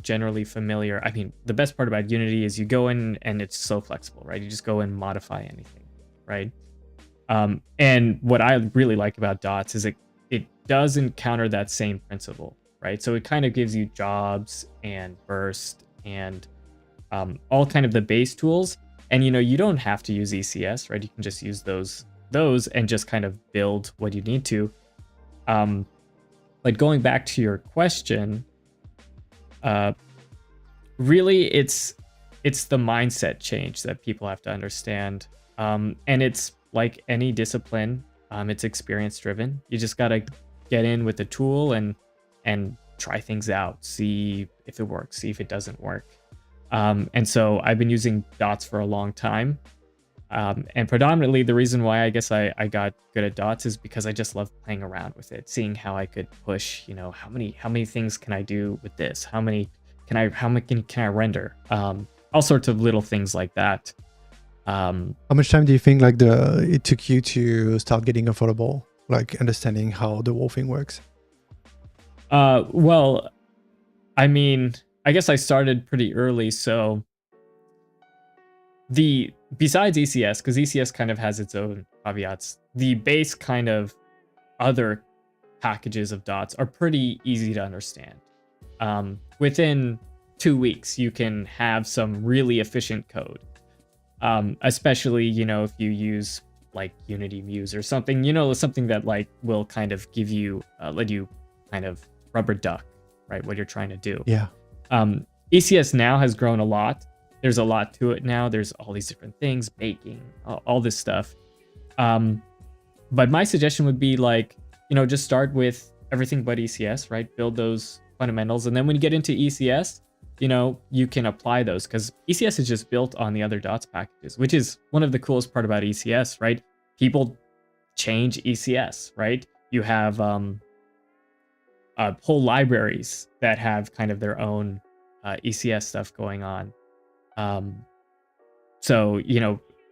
generally familiar. I mean, the best part about Unity is you go in and it's so flexible, right? You just go and modify anything, right? And what I really like about dots is it does encounter that same principle, right? So it kind of gives you jobs and burst and all kind of the base tools. And you don't have to use ECS, right? You can just use those and just kind of build what you need to. But going back to your question, really it's the mindset change that people have to understand. And it's like any discipline, it's experience driven. You just got to get in with the tool and try things out, see if it works, see if it doesn't work. And so I've been using dots for a long time. And predominantly the reason why I guess I got good at dots is because I just love playing around with it, seeing how I could push, how many things can I do with this? How many can I render? All sorts of little things like that. How much time do you think it took you to start getting affordable, like understanding how the whole thing works? Well, I mean, I guess I started pretty early, so besides ECS, because ECS kind of has its own caveats, the base kind of other packages of dots are pretty easy to understand. Within 2 weeks, you can have some really efficient code. Especially, if you use like Unity Muse or something, something that like will kind of give you, let you kind of rubber duck, right? What you're trying to do. Yeah. ECS now has grown a lot. There's a lot to it now. There's all these different things, baking, all this stuff. But my suggestion would be like, just start with everything but ECS, right? Build those fundamentals. And then when you get into ECS, you can apply those, because ECS is just built on the other dots packages, which is one of the coolest part about ECS, right? People change ECS, right? You have whole libraries that have kind of their own ECS stuff going on. So,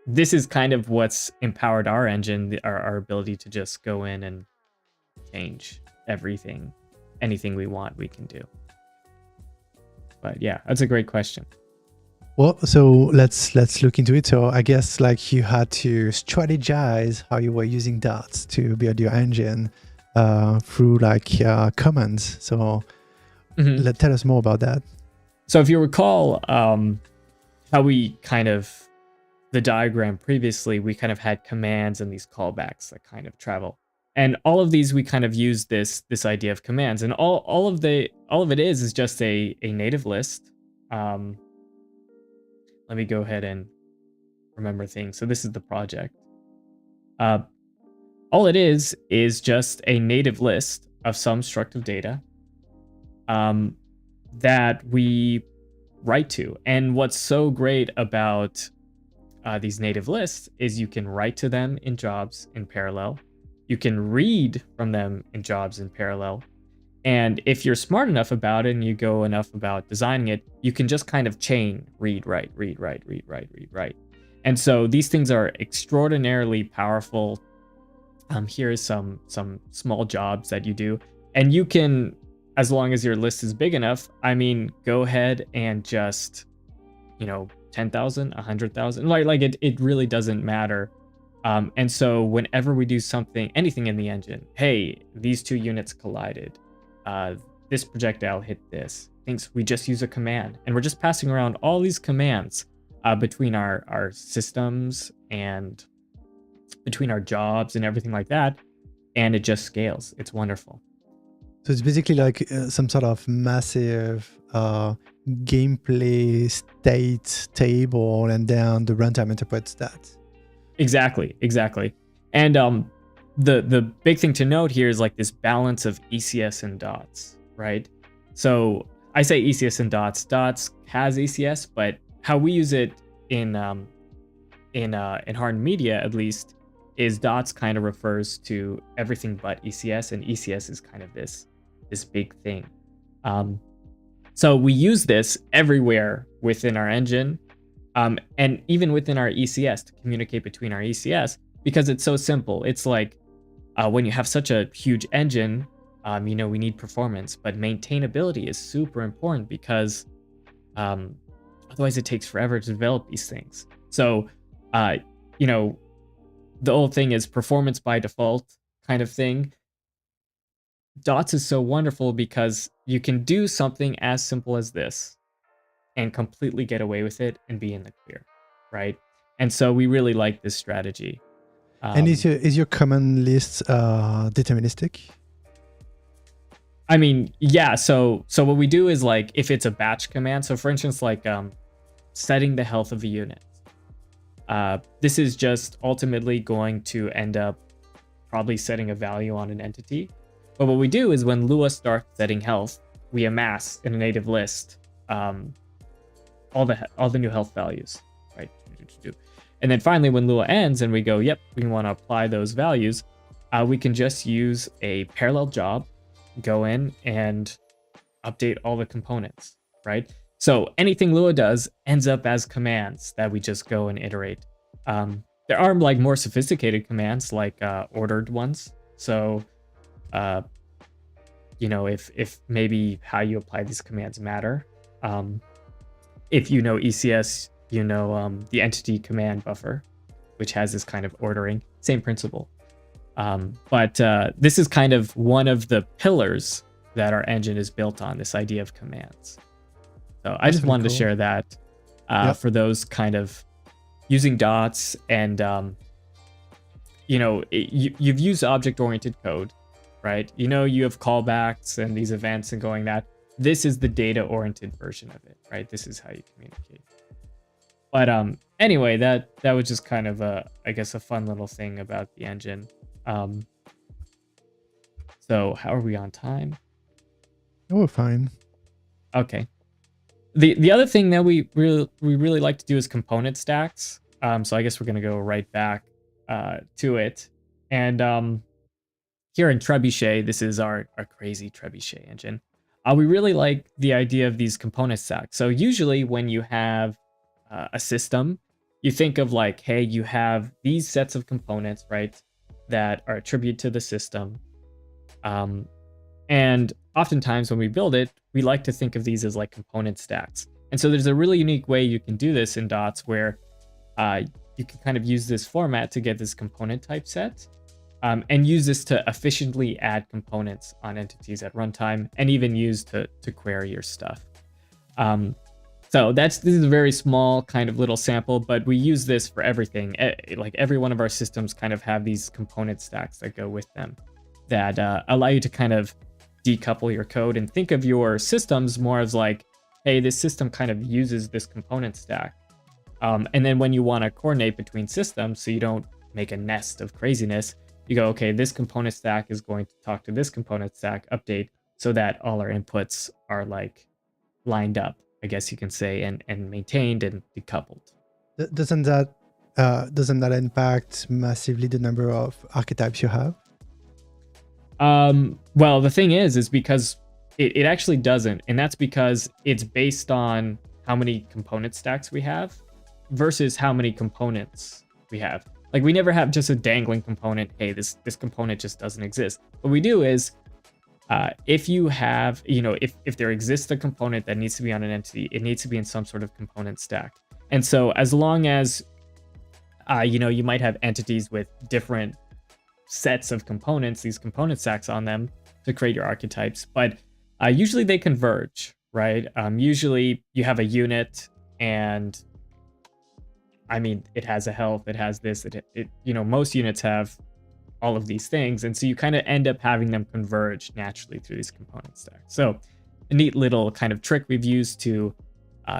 this is kind of what's empowered our engine, our ability to just go in and change everything. Anything we want, we can do. But yeah, that's a great question. Well, so let's look into it. So I guess like you had to strategize how you were using dots to build your engine. through like commands. So tell us more about that. So if you recall how we kind of, the diagram previously, we kind of had commands and these callbacks that kind of travel. And all of these, we kind of use this idea of commands, and all of it is just a native list. Let me go ahead and remember things. So this is the project. All it is just a native list of some struct of data that we write to. And what's so great about these native lists is you can write to them in jobs in parallel. You can read from them in jobs in parallel. And if you're smart enough about it and you go enough about designing it, you can just kind of chain read, write, read, write, read, write, read, write. And so these things are extraordinarily powerful. Here's some small jobs that you do. And you can, as long as your list is big enough, I mean, go ahead and just, 10,000, 100,000, like it really doesn't matter. And so whenever we do anything in the engine, hey, these two units collided, this projectile hit this, we just use a command, and we're just passing around all these commands between our systems and between our jobs and everything like that, and it just scales. It's wonderful. So it's basically like some sort of massive gameplay state table, and then the runtime interprets that. Exactly. And the big thing to note here is like this balance of ECS and dots, right? So I say ECS and dots. Dots has ECS, but how we use it in Enhearten Media, at least, is dots kind of refers to everything but ECS, and ECS is kind of this big thing. So we use this everywhere within our engine, and even within our ECS to communicate between our ECS, because it's so simple. It's like when you have such a huge engine, we need performance, but maintainability is super important because otherwise it takes forever to develop these things. So, the whole thing is performance by default kind of thing. Dots is so wonderful because you can do something as simple as this and completely get away with it and be in the clear, right? And so we really like this strategy. And is your command list deterministic? I mean, yeah. So what we do is like if it's a batch command. So for instance, like setting the health of a unit. This is just ultimately going to end up probably setting a value on an entity. But what we do is when Lua starts setting health, we amass in a native list all the new health values, right? And then finally, when Lua ends and we go, yep, we want to apply those values, we can just use a parallel job, go in and update all the components, right? So anything Lua does ends up as commands that we just go and iterate. There are like more sophisticated commands, like ordered ones. So, if maybe how you apply these commands matter. If you know ECS, the entity command buffer, which has this kind of ordering, same principle. But this is kind of one of the pillars that our engine is built on, this idea of commands. So I just wanted to share that for those kind of using dots and, you've used object-oriented code, right? You have callbacks and these events and going that. This is the data-oriented version of it, right? This is how you communicate. But anyway, that was just kind of a fun little thing about the engine. So how are we on time? Oh, we're fine. Okay. The other thing that we really like to do is component stacks. So I guess we're gonna go right back to it. And here in Trebuchet, this is our crazy Trebuchet engine. We really like the idea of these component stacks. So usually when you have a system, you think of like, hey, you have these sets of components, right, that are attributed to the system. And oftentimes when we build it, we like to think of these as like component stacks. And so there's a really unique way you can do this in dots where you can kind of use this format to get this component type set. and use this to efficiently add components on entities at runtime, and even use to query your stuff. So this is a very small kind of little sample, but we use this for everything. Like every one of our systems kind of have these component stacks that go with them that allow you to kind of decouple your code and think of your systems more as like, hey, this system kind of uses this component stack. And then when you want to coordinate between systems so you don't make a nest of craziness, you go, okay, this component stack is going to talk to this component stack update so that all our inputs are like lined up, I guess you can say, and maintained and decoupled. Doesn't that impact massively the number of archetypes you have? Well, the thing is because it actually doesn't, and that's because it's based on how many component stacks we have versus how many components we have. Like we never have just a dangling component. Hey, this component just doesn't exist. What we do is if you have, if there exists a component that needs to be on an entity, it needs to be in some sort of component stack. And so as long as, you might have entities with different sets of components, these component stacks on them to create your archetypes, but usually they converge, right? Usually you have a unit and I mean, it has a health, it has this, most units have all of these things. And so you kind of end up having them converge naturally through these component stacks. So a neat little kind of trick we've used to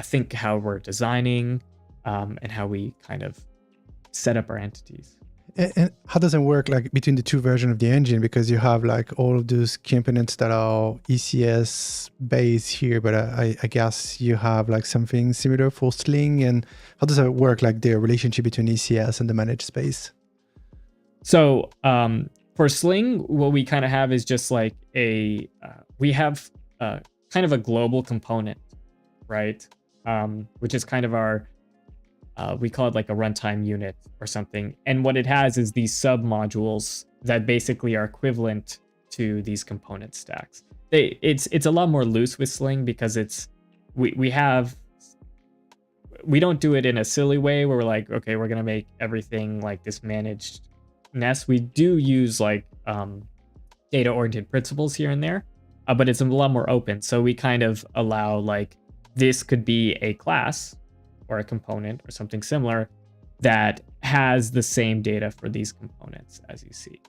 think how we're designing and how we kind of set up our entities. And how does it work like between the two versions of the engine? Because you have like all of those components that are ECS based here, but I guess you have like something similar for Sling. And how does it work, like the relationship between ECS and the managed space? So for Sling, what we kind of have is just like we have kind of a global component, right? Which is kind of our, we call it like a runtime unit or something. And what it has is these sub modules that basically are equivalent to these component stacks. It's a lot more loose with Sling because we don't do it in a silly way where we're like, okay, we're gonna make everything like this managed nest. We do use like data oriented principles here and there, but it's a lot more open. So we kind of allow like this could be a class or a component or something similar that has the same data for these components as you see.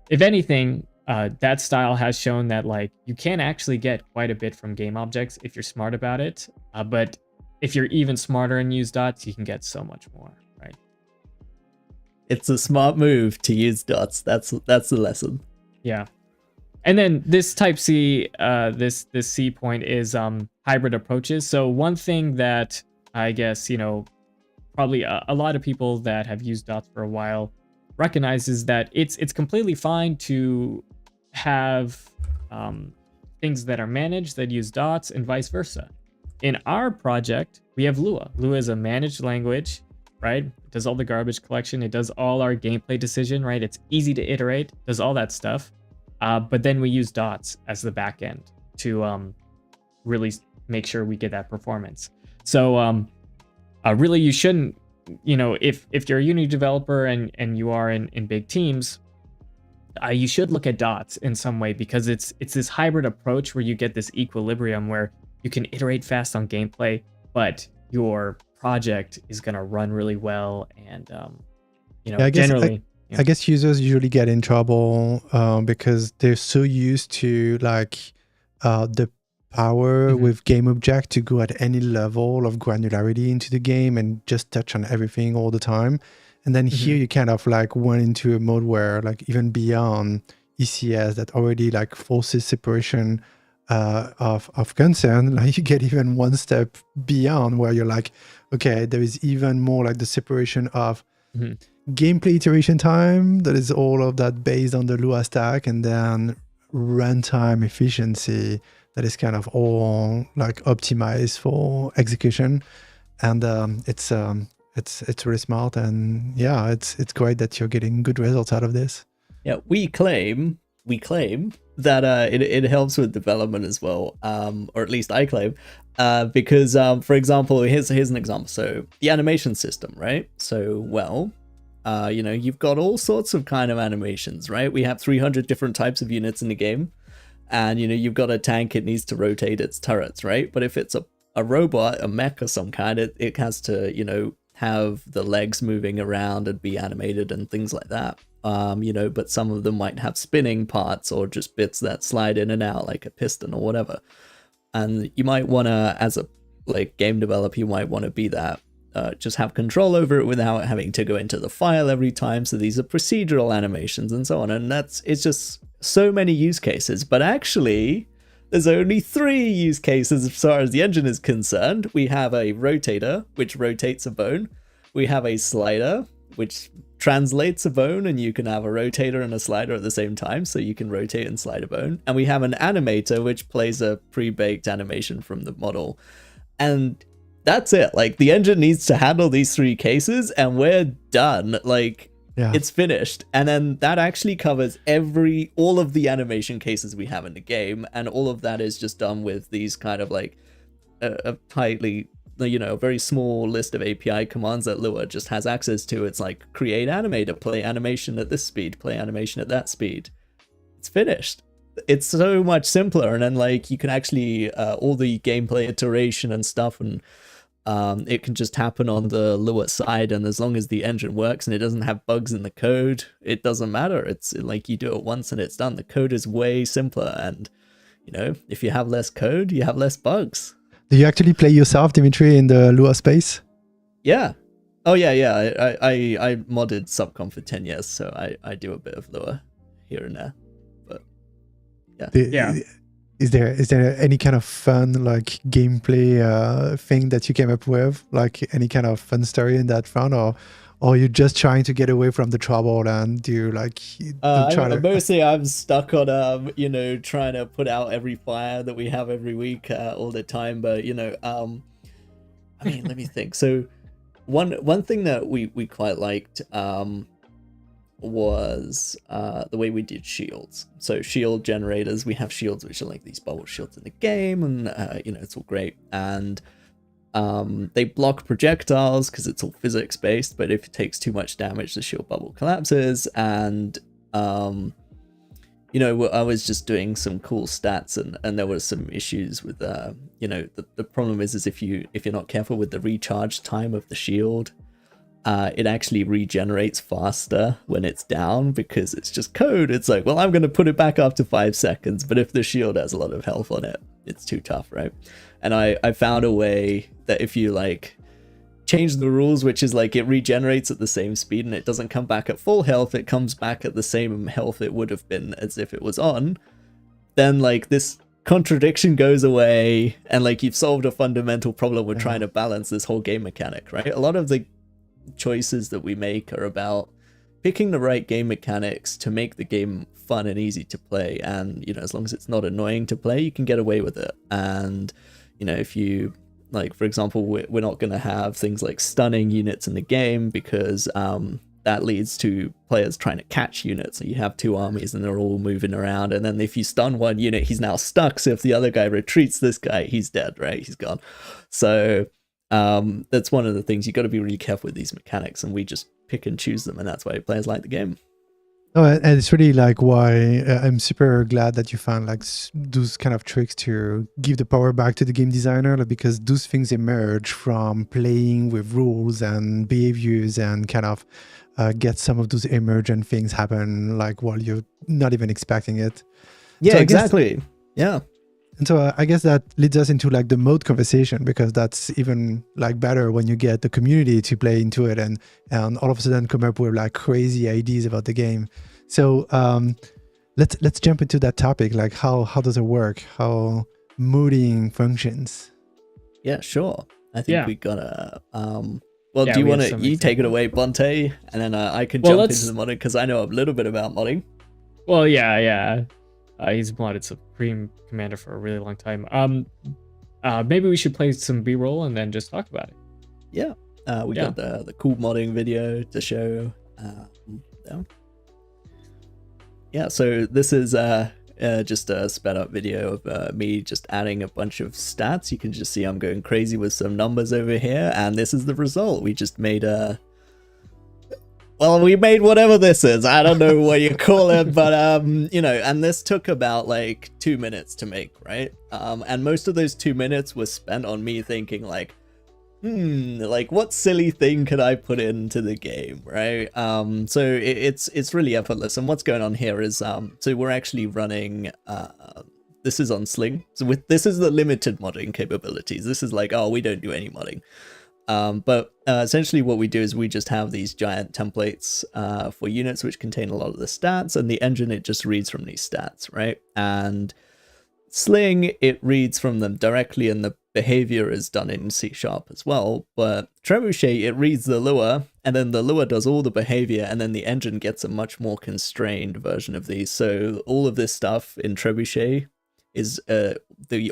If anything, that style has shown that like you can actually get quite a bit from game objects if you're smart about it. But if you're even smarter and use dots, you can get so much more, right? It's a smart move to use dots. That's the lesson. Yeah. And then this type C, this C point is hybrid approaches. So one thing that I guess, probably a lot of people that have used dots for a while recognizes that it's completely fine to have things that are managed that use dots and vice versa. In our project, we have Lua. Lua is a managed language, right? It does all the garbage collection. It does all our gameplay decision, right? It's easy to iterate, does all that stuff. But then we use dots as the backend to really make sure we get that performance. So really you shouldn't, if you're a Unity developer and you are in big teams, you should look at dots in some way because it's this hybrid approach where you get this equilibrium where you can iterate fast on gameplay, but your project is going to run really well and, generally... I guess users usually get in trouble because they're so used to like the power with game object to go at any level of granularity into the game and just touch on everything all the time. And then here you kind of like went into a mode where like even beyond ECS that already like forces separation of concern, like you get even one step beyond where you're like, okay, there is even more like the separation of gameplay iteration time that is all of that based on the Lua stack, and then runtime efficiency that is kind of all like optimized for execution. And it's really smart, and yeah, it's great that you're getting good results out of this. Yeah, we claim that it helps with development as well, or at least I claim, because for example, here's an example. So the animation system, right? So you've got all sorts of kind of animations, right? We have 300 different types of units in the game, and you've got a tank, it needs to rotate its turrets, right? But if it's a robot, a mech of some kind, it has to, have the legs moving around and be animated and things like that. But some of them might have spinning parts or just bits that slide in and out, like a piston or whatever. And you might want to, as a game developer, you might want to be that, just have control over it without having to go into the file every time. So these are procedural animations and so on. And it's just so many use cases. But actually, there's only 3 use cases as far as the engine is concerned. We have a rotator, which rotates a bone. We have a slider, which translates a bone, and you can have a rotator and a slider at the same time, so you can rotate and slide a bone. And we have an animator, which plays a pre-baked animation from the model. And that's it. The engine needs to handle these 3 cases, and we're done. It's finished. And then that actually covers all of the animation cases we have in the game, and all of that is just done with these kind of a tightly, a very small list of API commands that Lua just has access to. It's like create animator, play animation at this speed, play animation at that speed. It's finished. It's so much simpler. And then you can actually all the gameplay iteration and stuff, and it can just happen on the Lua side, and as long as the engine works and it doesn't have bugs in the code, it doesn't matter. It's you do it once and it's done. The code is way simpler, and if you have less code, you have less bugs. Do you actually play yourself, Dimitri, in the Lua space? Yeah. Oh yeah. I modded Subcom for 10 years, so I do a bit of Lua here and there. But yeah. Is there any kind of fun gameplay thing that you came up with, any kind of fun story in that front, or you're just trying to get away from the trouble and do mostly I'm stuck on trying to put out every fire that we have every week all the time. But let me think. So one thing that we quite liked was the way we did shields. So shield generators, we have shields which are these bubble shields in the game, and it's all great, and they block projectiles because it's all physics based, but if it takes too much damage, the shield bubble collapses. And I was just doing some cool stats, and there were some issues with the problem is if you're not careful with the recharge time of the shield, it actually regenerates faster when it's down, because it's just code. It's I'm going to put it back after 5 seconds, but if the shield has a lot of health on it, it's too tough, right? And I found a way that if you change the rules, which is it regenerates at the same speed and it doesn't come back at full health, it comes back at the same health it would have been as if it was on, then this contradiction goes away, and you've solved a fundamental problem with trying to balance this whole game mechanic, right? A lot of the choices that we make are about picking the right game mechanics to make the game fun and easy to play, and as long as it's not annoying to play, you can get away with it. And if you for example, we're not going to have things like stunning units in the game, because that leads to players trying to catch units. So you have 2 armies and they're all moving around, and then if you stun one unit, he's now stuck. So if the other guy retreats this guy, he's dead, right? He's gone. So that's one of the things. You got to be really careful with these mechanics, and we just pick and choose them, and that's why players like the game. Oh, and it's really why I'm super glad that you found those kind of tricks to give the power back to the game designer, because those things emerge from playing with rules and behaviors, and kind of get some of those emergent things happen while you're not even expecting it. Yeah, so exactly. Yeah. And so I guess that leads us into the mode conversation, because that's even better when you get the community to play into it and all of a sudden come up with crazy ideas about the game. So let's jump into that topic. How does it work? How modding functions? Yeah, sure. I think we gotta do you want to take it away, Bonte, and then I can jump into the modding, because I know a little bit about modding. Well, yeah. He's modded Supreme Commander for a really long time. Maybe we should play some B-roll and then just talk about it. Yeah. We got the cool modding video to show. Yeah, so this is just a sped up video of me just adding a bunch of stats. You can just see I'm going crazy with some numbers over here, and this is the result. We just made Well, we made whatever this is. I don't know what you call it, but and this took about like 2 minutes to make, right? And most of those 2 minutes was spent on me thinking like, like what silly thing could I put into the game, right? So it's really effortless. And what's going on here is so we're actually running this is on Sling. So this is the limited modding capabilities. This is like, oh, we don't do any modding. But essentially what we do is we just have these giant templates for units which contain a lot of the stats, and the engine, it just reads from these stats, right? And Sling, it reads from them directly, and the behavior is done in C# as well. But Trebuchet, it reads the Lua, and then the Lua does all the behavior, and then the engine gets a much more constrained version of these. So all of this stuff in Trebuchet is the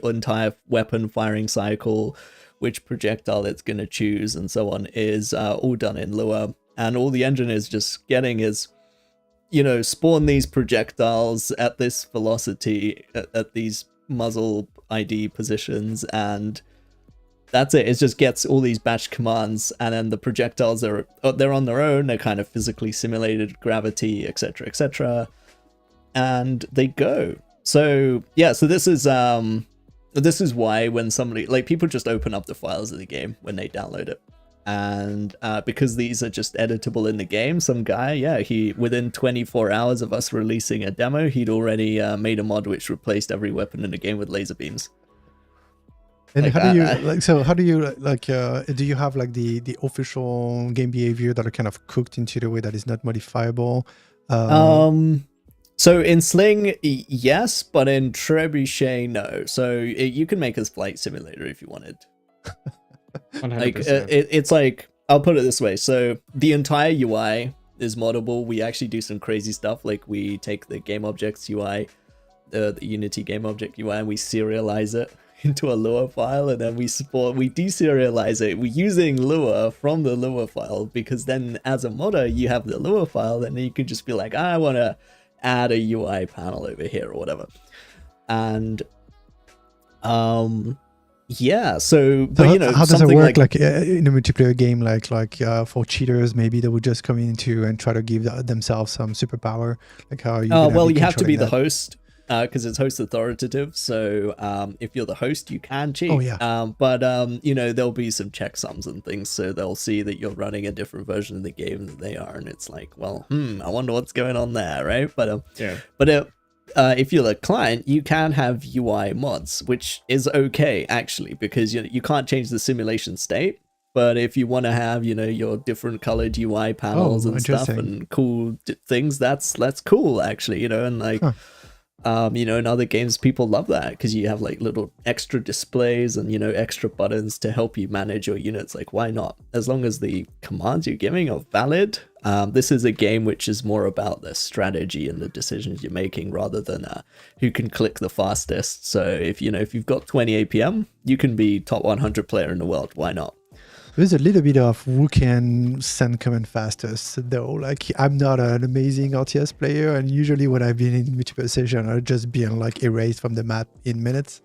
entire weapon firing cycle, which projectile it's going to choose, and so on, is all done in Lua. And all the engine is just getting is, spawn these projectiles at this velocity, at these muzzle ID positions, and that's it. It just gets all these batch commands, and then the projectiles they're on their own. They're kind of physically simulated, gravity, etc., etc., and they go. So yeah, so this is why when somebody, like, people just open up the files of the game when they download it. And because these are just editable in the game, some guy, he within 24 hours of us releasing a demo, he'd already made a mod which replaced every weapon in the game with laser beams. And like, how do you do you have like the official game behavior that are kind of cooked into the way that is not modifiable? So in Sling, yes, but in Trebuchet, no. So you can make a flight simulator if you wanted. 100%. Like it's like, I'll put it this way. So the entire UI is moddable. We actually do some crazy stuff. Like we take the game objects UI, the Unity game object UI, and we serialize it into a Lua file, and then we deserialize it. We're using Lua from the Lua file, because then as a modder, you have the Lua file, and then you can just be like, I want to add a UI panel over here or whatever. And yeah, so but how does it work, like in a multiplayer game, like for cheaters, maybe they would just come into and try to give themselves some superpower? Like how are you well, you have to be the host, because it's host authoritative. So if you're the host, you can cheat. But there'll be some checksums and things, so they'll see that you're running a different version of the game than they are, and it's like, well, I wonder what's going on there, right? But if you're the client, you can have UI mods, which is okay actually, because you can't change the simulation state. But if you want to have, your different colored UI panels and stuff and cool things, that's cool actually, and like. In other games, people love that because you have like little extra displays and, extra buttons to help you manage your units. Like, why not? As long as the commands you're giving are valid. This is a game which is more about the strategy and the decisions you're making rather than who can click the fastest. So if you've got 20 APM, you can be top 100 player in the world. Why not? There's a little bit of who can send command fastest, though. Like, I'm not an amazing RTS player, and usually when I've been in multiple sessions, I've just been like erased from the map in minutes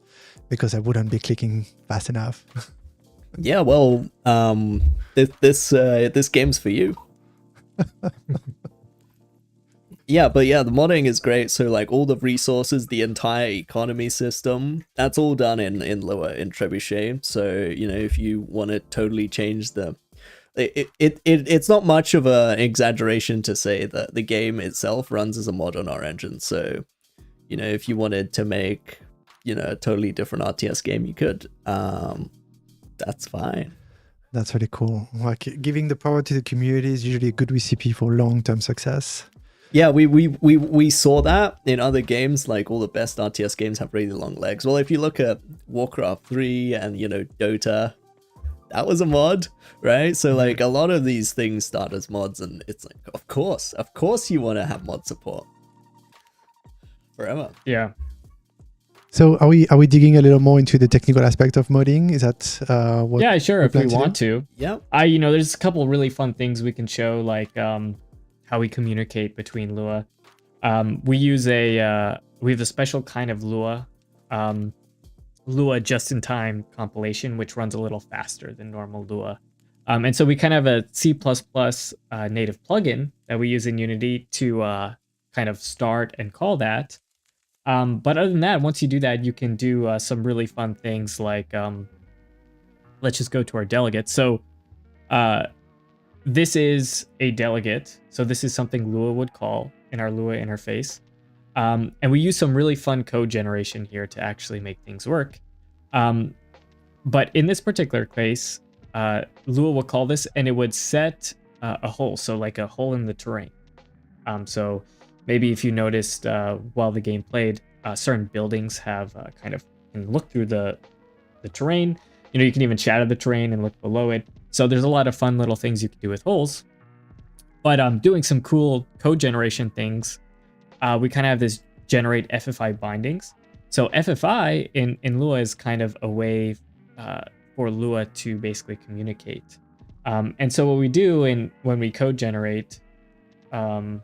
because I wouldn't be clicking fast enough. Yeah, well, this game's for you. Yeah, but yeah, the modding is great. So like all the resources, the entire economy system, that's all done in Lua, in Trebuchet. So, if you want to totally change it's not much of an exaggeration to say that the game itself runs as a mod on our engine. So, if you wanted to make, a totally different RTS game, you could. That's fine. That's really cool. Like, giving the power to the community is usually a good recipe for long-term success. Yeah, we saw that in other games. Like all the best RTS games have really long legs. Well, if you look at Warcraft 3 and Dota, that was a mod, right? So like a lot of these things start as mods, and it's like, of course you want to have mod support forever. Yeah. So are we digging a little more into the technical aspect of modding? Is that what? Yeah, sure. If we want to. Yeah. There's a couple really fun things we can show, like how we communicate between Lua. We use we have a special kind of Lua, Lua just-in-time compilation, which runs a little faster than normal Lua. And so we kind of have a C++ native plugin that we use in Unity to kind of start and call that. But other than that, once you do that, you can do some really fun things like, let's just go to our delegate. So this is a delegate. So this is something Lua would call in our Lua interface. And we use some really fun code generation here to actually make things work. But in this particular case, Lua will call this and it would set a hole. So like a hole in the terrain. So maybe if you noticed while the game played, certain buildings have kind of can look through the terrain. You know, you can even shadow the terrain and look below it. So there's a lot of fun little things you can do with holes. But doing some cool code generation things, we kind of have this generate FFI bindings. So FFI in Lua is kind of a way for Lua to basically communicate. And so what we do when we code generate, oh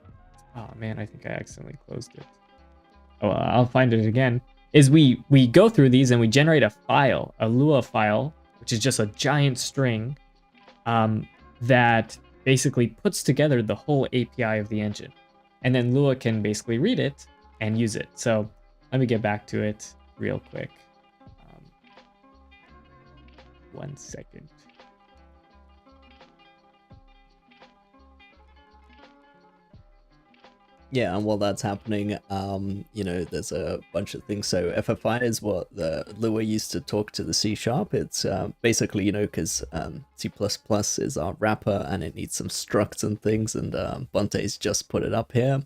man, I think I accidentally closed it. Oh, I'll find it again. Is we go through these and we generate a file, a Lua file, which is just a giant string that basically puts together the whole API of the engine. And then Lua can basically read it and use it. So let me get back to it real quick. 1 second. Yeah, and while that's happening, you know, there's a bunch of things. So FFI is what the Lua used to talk to the C#. It's basically, you know, because C++ is our wrapper and it needs some structs and things, and Bunte's just put it up here,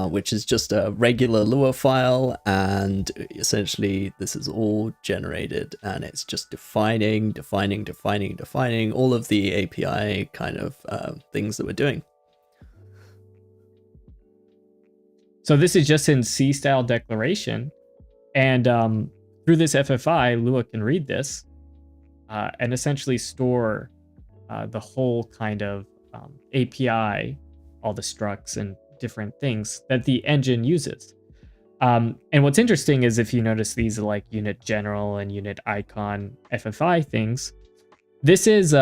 which is just a regular Lua file, and essentially this is all generated, and it's just defining all of the API kind of things that we're doing. So this is just in C style declaration, and through this FFI, Lua can read this and essentially store the whole kind of API, all the structs and different things that the engine uses. And what's interesting is if you notice these are like unit general and unit icon FFI things, this is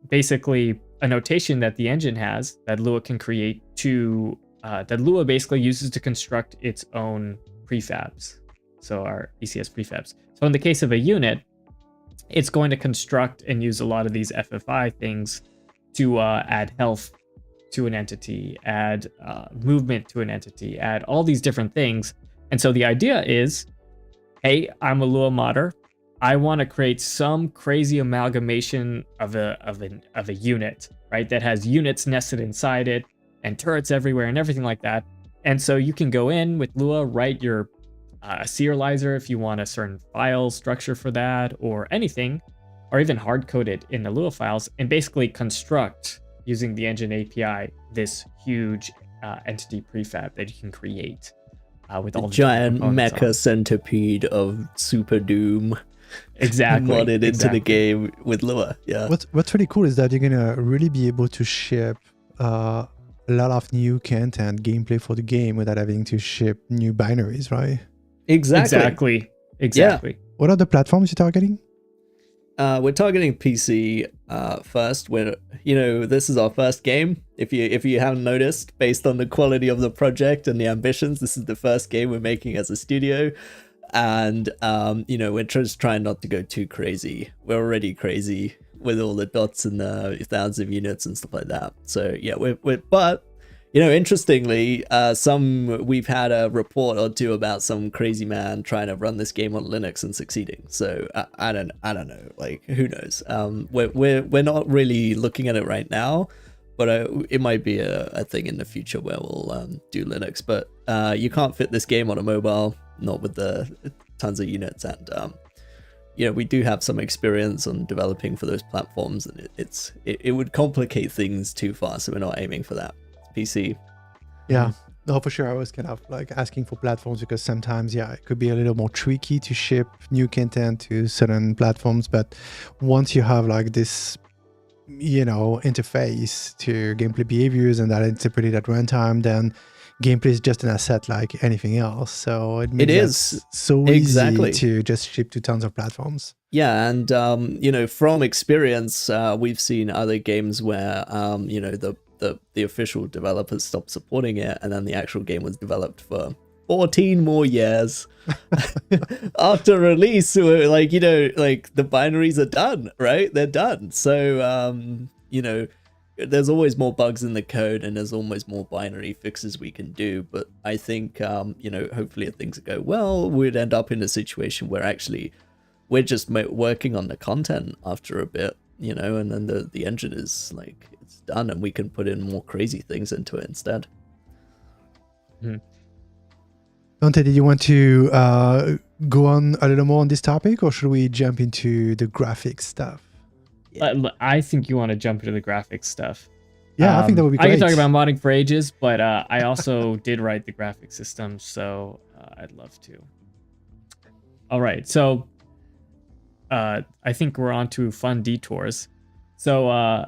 basically a notation that the engine has that Lua can create to that Lua basically uses to construct its own prefabs. So our ECS prefabs. So in the case of a unit, it's going to construct and use a lot of these FFI things to add health to an entity, add movement to an entity, add all these different things. And so the idea is, hey, I'm a Lua modder. I want to create some crazy amalgamation of a unit, right? That has units nested inside it and turrets everywhere and everything like that. And so you can go in with Lua, write your serializer if you want a certain file structure for that or anything, or even hard code it in the Lua files and basically construct using the engine API this huge entity prefab that you can create with all the giant mecha centipede of Super Doom. Exactly. Modded into the game with Lua. Yeah. What's really cool is that you're gonna really be able to ship a lot of new content, gameplay for the game without having to ship new binaries, right? Exactly. Yeah. What are the platforms you're targeting? We're targeting PC first. This is our first game. If you haven't noticed, based on the quality of the project and the ambitions, this is the first game we're making as a studio. And we're just trying not to go too crazy. We're already crazy with all the dots and the thousands of units and stuff like that. So yeah, but interestingly, we've had a report or two about some crazy man trying to run this game on Linux and succeeding. So I don't know, like who knows? We're not really looking at it right now, but it might be a thing in the future where we'll do Linux. But you can't fit this game on a mobile, not with the tons of units, and we do have some experience on developing for those platforms, and it would complicate things too far, so we're not aiming for that. PC. Yeah, no, for sure. I was kind of like asking for platforms because sometimes, it could be a little more tricky to ship new content to certain platforms. But once you have like this, interface to gameplay behaviors and that interpreted at runtime, then gameplay is just an asset like anything else. So it makes is. so Exactly. easy to just ship to tons of platforms. Yeah, and you know, from experience, we've seen other games where you know, the official developers stopped supporting it, and then the actual game was developed for 14 more years after release. So, like, you know, like the binaries are done, right? They're done. So you know, there's always more bugs in the code, and there's always more binary fixes we can do. But I think you know, hopefully if things go well, we'd end up in a situation where actually we're just working on the content after a bit, you know, and then the engine is like, it's done, and we can put in more crazy things into it instead. Dante, did you want to go on a little more on this topic, or should we jump into the graphics stuff? I think you want to jump into the graphics stuff. Yeah, I think that would be great. I can talk about modding for ages, but I also did write the graphics system, so I'd love to. All right, so I think we're on to fun detours. So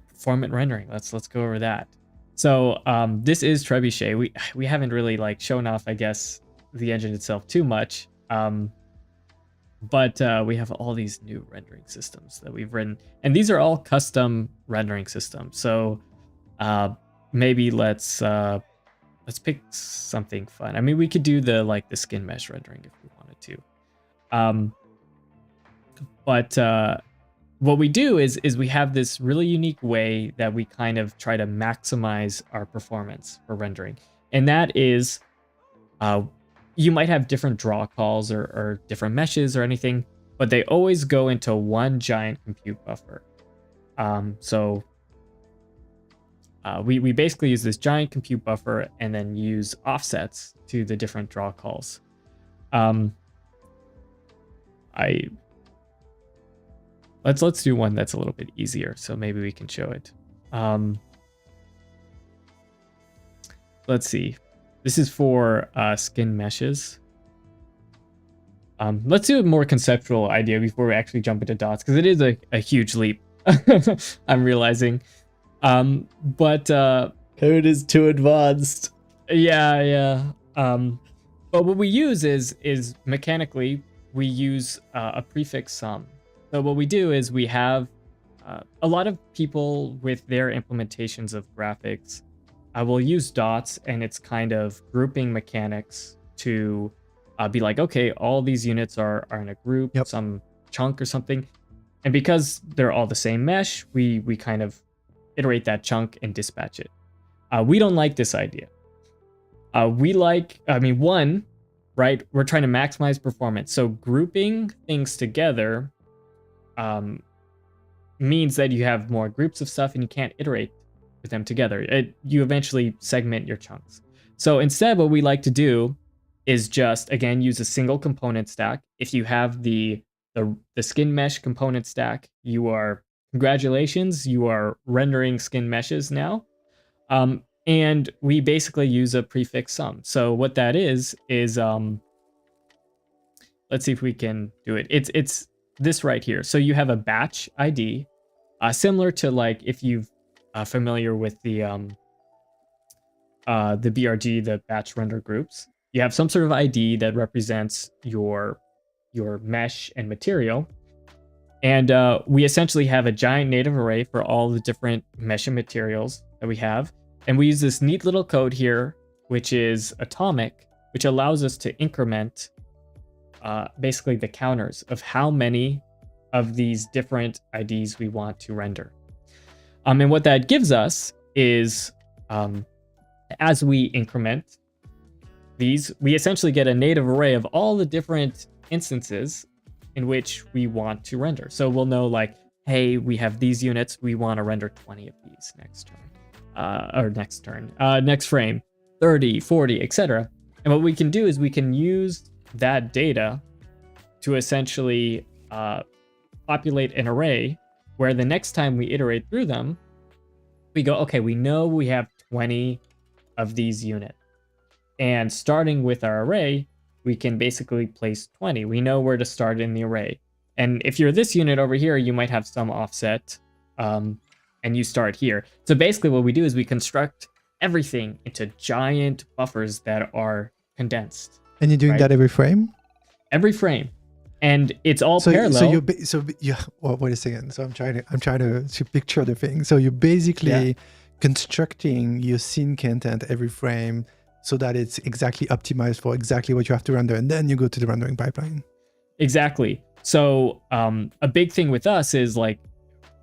performant rendering, let's go over that. So this is Trebuchet. We haven't really like shown off, I guess, the engine itself too much. But we have all these new rendering systems that we've written, and these are all custom rendering systems. So maybe let's pick something fun. I mean, we could do the skin mesh rendering if we wanted to. But what we do is we have this really unique way that we kind of try to maximize our performance for rendering, and that is you might have different draw calls or different meshes or anything, but they always go into one giant compute buffer. So we basically use this giant compute buffer and then use offsets to the different draw calls. Let's do one that's a little bit easier, so maybe we can show it. Let's see. This is for skin meshes. Let's do a more conceptual idea before we actually jump into dots, because it is a huge leap. I'm realizing. But code is too advanced. Yeah. But what we use is mechanically we use a prefix sum. So what we do is we have a lot of people with their implementations of graphics will use dots, and it's kind of grouping mechanics to be like, okay, all these units are in a group, some chunk or something. And because they're all the same mesh, we kind of iterate that chunk and dispatch it. We don't like this idea. One, right, we're trying to maximize performance. So grouping things together means that you have more groups of stuff and you can't iterate with them together. You eventually segment your chunks. So instead, what we like to do is just, again, use a single component stack. If you have the skin mesh component stack, congratulations, you are rendering skin meshes now. And we basically use a prefix sum. So what that is let's see if we can do it. It's this right here. So you have a batch ID, similar to like if you've familiar with the BRG, the batch render groups. You have some sort of ID that represents your mesh and material. And we essentially have a giant native array for all the different mesh and materials that we have. And we use this neat little code here, which is atomic, which allows us to increment basically the counters of how many of these different IDs we want to render. And what that gives us is, as we increment these, we essentially get a native array of all the different instances in which we want to render. So we'll know like, hey, we have these units, we want to render 20 of these next turn, next frame, 30, 40, etc. And what we can do is we can use that data to essentially populate an array where the next time we iterate through them, we go, okay, we know we have 20 of these units. And starting with our array, we can basically place 20. We know where to start in the array. And if you're this unit over here, you might have some offset, and you start here. So basically what we do is we construct everything into giant buffers that are condensed. And you're doing that every frame? Every frame. And it's all parallel. Well, wait a second. So I'm trying to picture the thing. So you're basically constructing your scene content every frame so that it's exactly optimized for exactly what you have to render, and then you go to the rendering pipeline. Exactly. So a big thing with us is like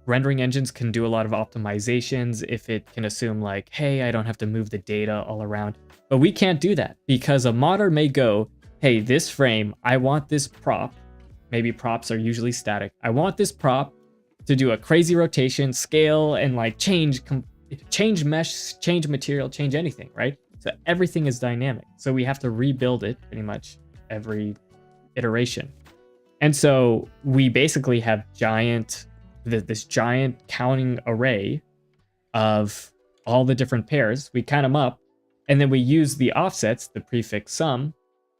rendering engines can do a lot of optimizations if it can assume like, hey, I don't have to move the data all around. But we can't do that because a modder may go, hey, this frame, I want this prop. Maybe props are usually static. I want this prop to do a crazy rotation, scale, and like change mesh, change material, change anything, right? So everything is dynamic. So we have to rebuild it pretty much every iteration. And so we basically have this giant counting array of all the different pairs. We count them up, and then we use the offsets, the prefix sum,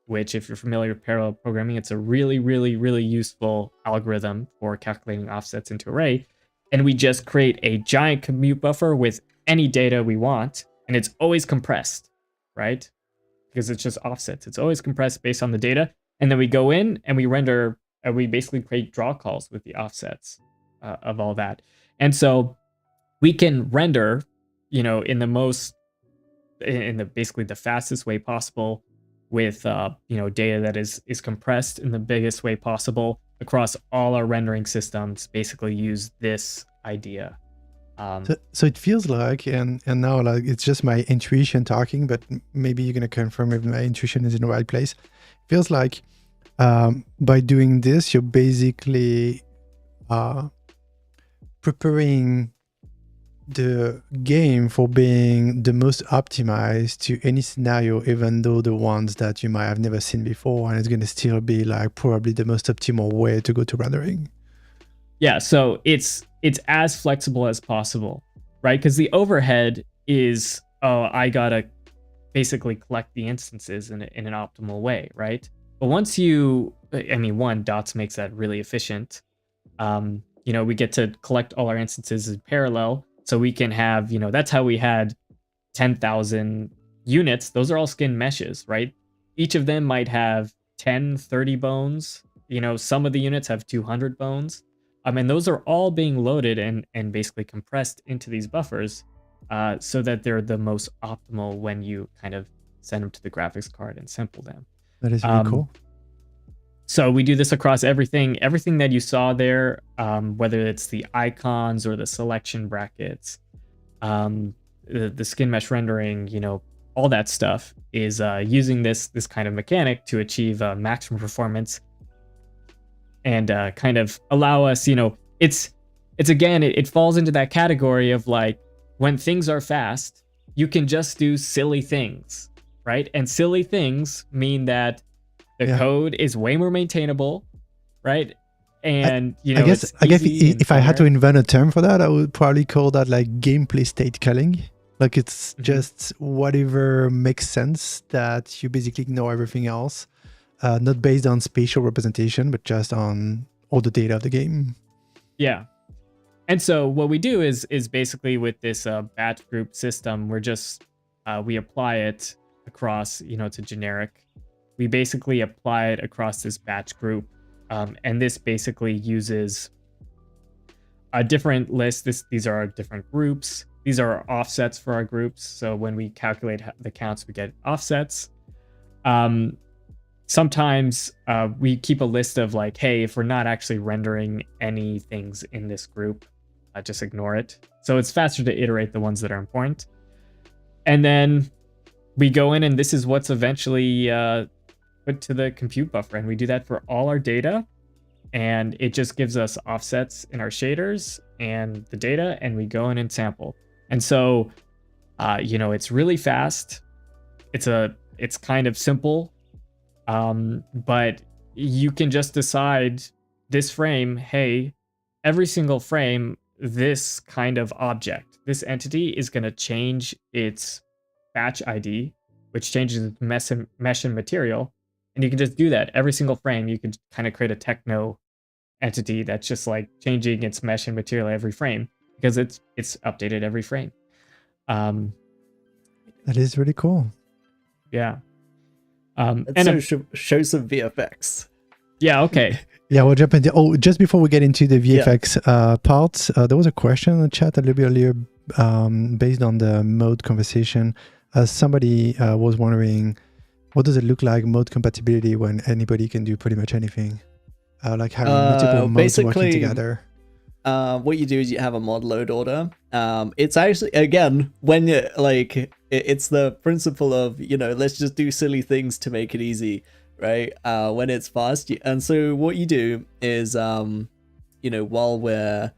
which if you're familiar with parallel programming, it's a really, really, really useful algorithm for calculating offsets into array. And we just create a giant commute buffer with any data we want, and it's always compressed, right? Because it's just offsets. It's always compressed based on the data. And then we go in and we render, we basically create draw calls with the offsets of all that. And so we can render, in basically the fastest way possible with, data that is compressed in the biggest way possible across all our rendering systems, basically use this idea. So it feels like, and now like it's just my intuition talking, but maybe you're going to confirm if my intuition is in the right place. It feels like by doing this, you're basically preparing the game for being the most optimized to any scenario, even though the ones that you might have never seen before, and it's going to still be like probably the most optimal way to go to rendering. Yeah, so it's as flexible as possible, right? Because the overhead is, I gotta basically collect the instances in an optimal way, right? But once Dots makes that really efficient. We get to collect all our instances in parallel, so we can have, that's how we had 10,000 units. Those are all skin meshes, right? Each of them might have 10, 30 bones. Some of the units have 200 bones. And those are all being loaded and basically compressed into these buffers so that they're the most optimal when you kind of send them to the graphics card and sample them. That is really cool. So we do this across everything that you saw there, whether it's the icons or the selection brackets, the skin mesh rendering, all that stuff is using this kind of mechanic to achieve maximum performance and kind of allow us, it's again, it falls into that category of like, when things are fast, you can just do silly things, right? And silly things mean that the code is way more maintainable, right? And I guess if I had to invent a term for that, I would probably call that like gameplay state culling. Like it's just whatever makes sense, that you basically ignore everything else, not based on spatial representation, but just on all the data of the game. Yeah. And so what we do is basically with this batch group system, we're just we apply it across, it's a generic. We basically apply it across this batch group, and this basically uses a different list. These are our different groups. These are our offsets for our groups. So when we calculate the counts, we get offsets. Sometimes we keep a list of like, hey, if we're not actually rendering any things in this group, just ignore it. So it's faster to iterate the ones that are important. And then we go in, and this is what's eventually put to the compute buffer, and we do that for all our data, and it just gives us offsets in our shaders and the data, and we go in and sample. And so it's really fast. It's kind of simple, but you can just decide this frame, hey, every single frame, this kind of object, this entity is going to change its batch ID, which changes its mesh and material. And you can just do that every single frame. You can kind of create a techno entity that's just like changing its mesh and material every frame, because it's updated every frame. That is really cool. Yeah. Let's show some VFX. Yeah, okay. Yeah, we'll jump into. Oh, just before we get into the VFX parts, there was a question in the chat a little bit earlier, based on the mode conversation. Somebody was wondering, what does it look like mode compatibility when anybody can do pretty much anything, like having multiple modes working together? What you do is you have a mod load order. It's actually, again, when you like, it's the principle of, let's just do silly things to make it easy. Right, when it's fast, and so what you do is, while we're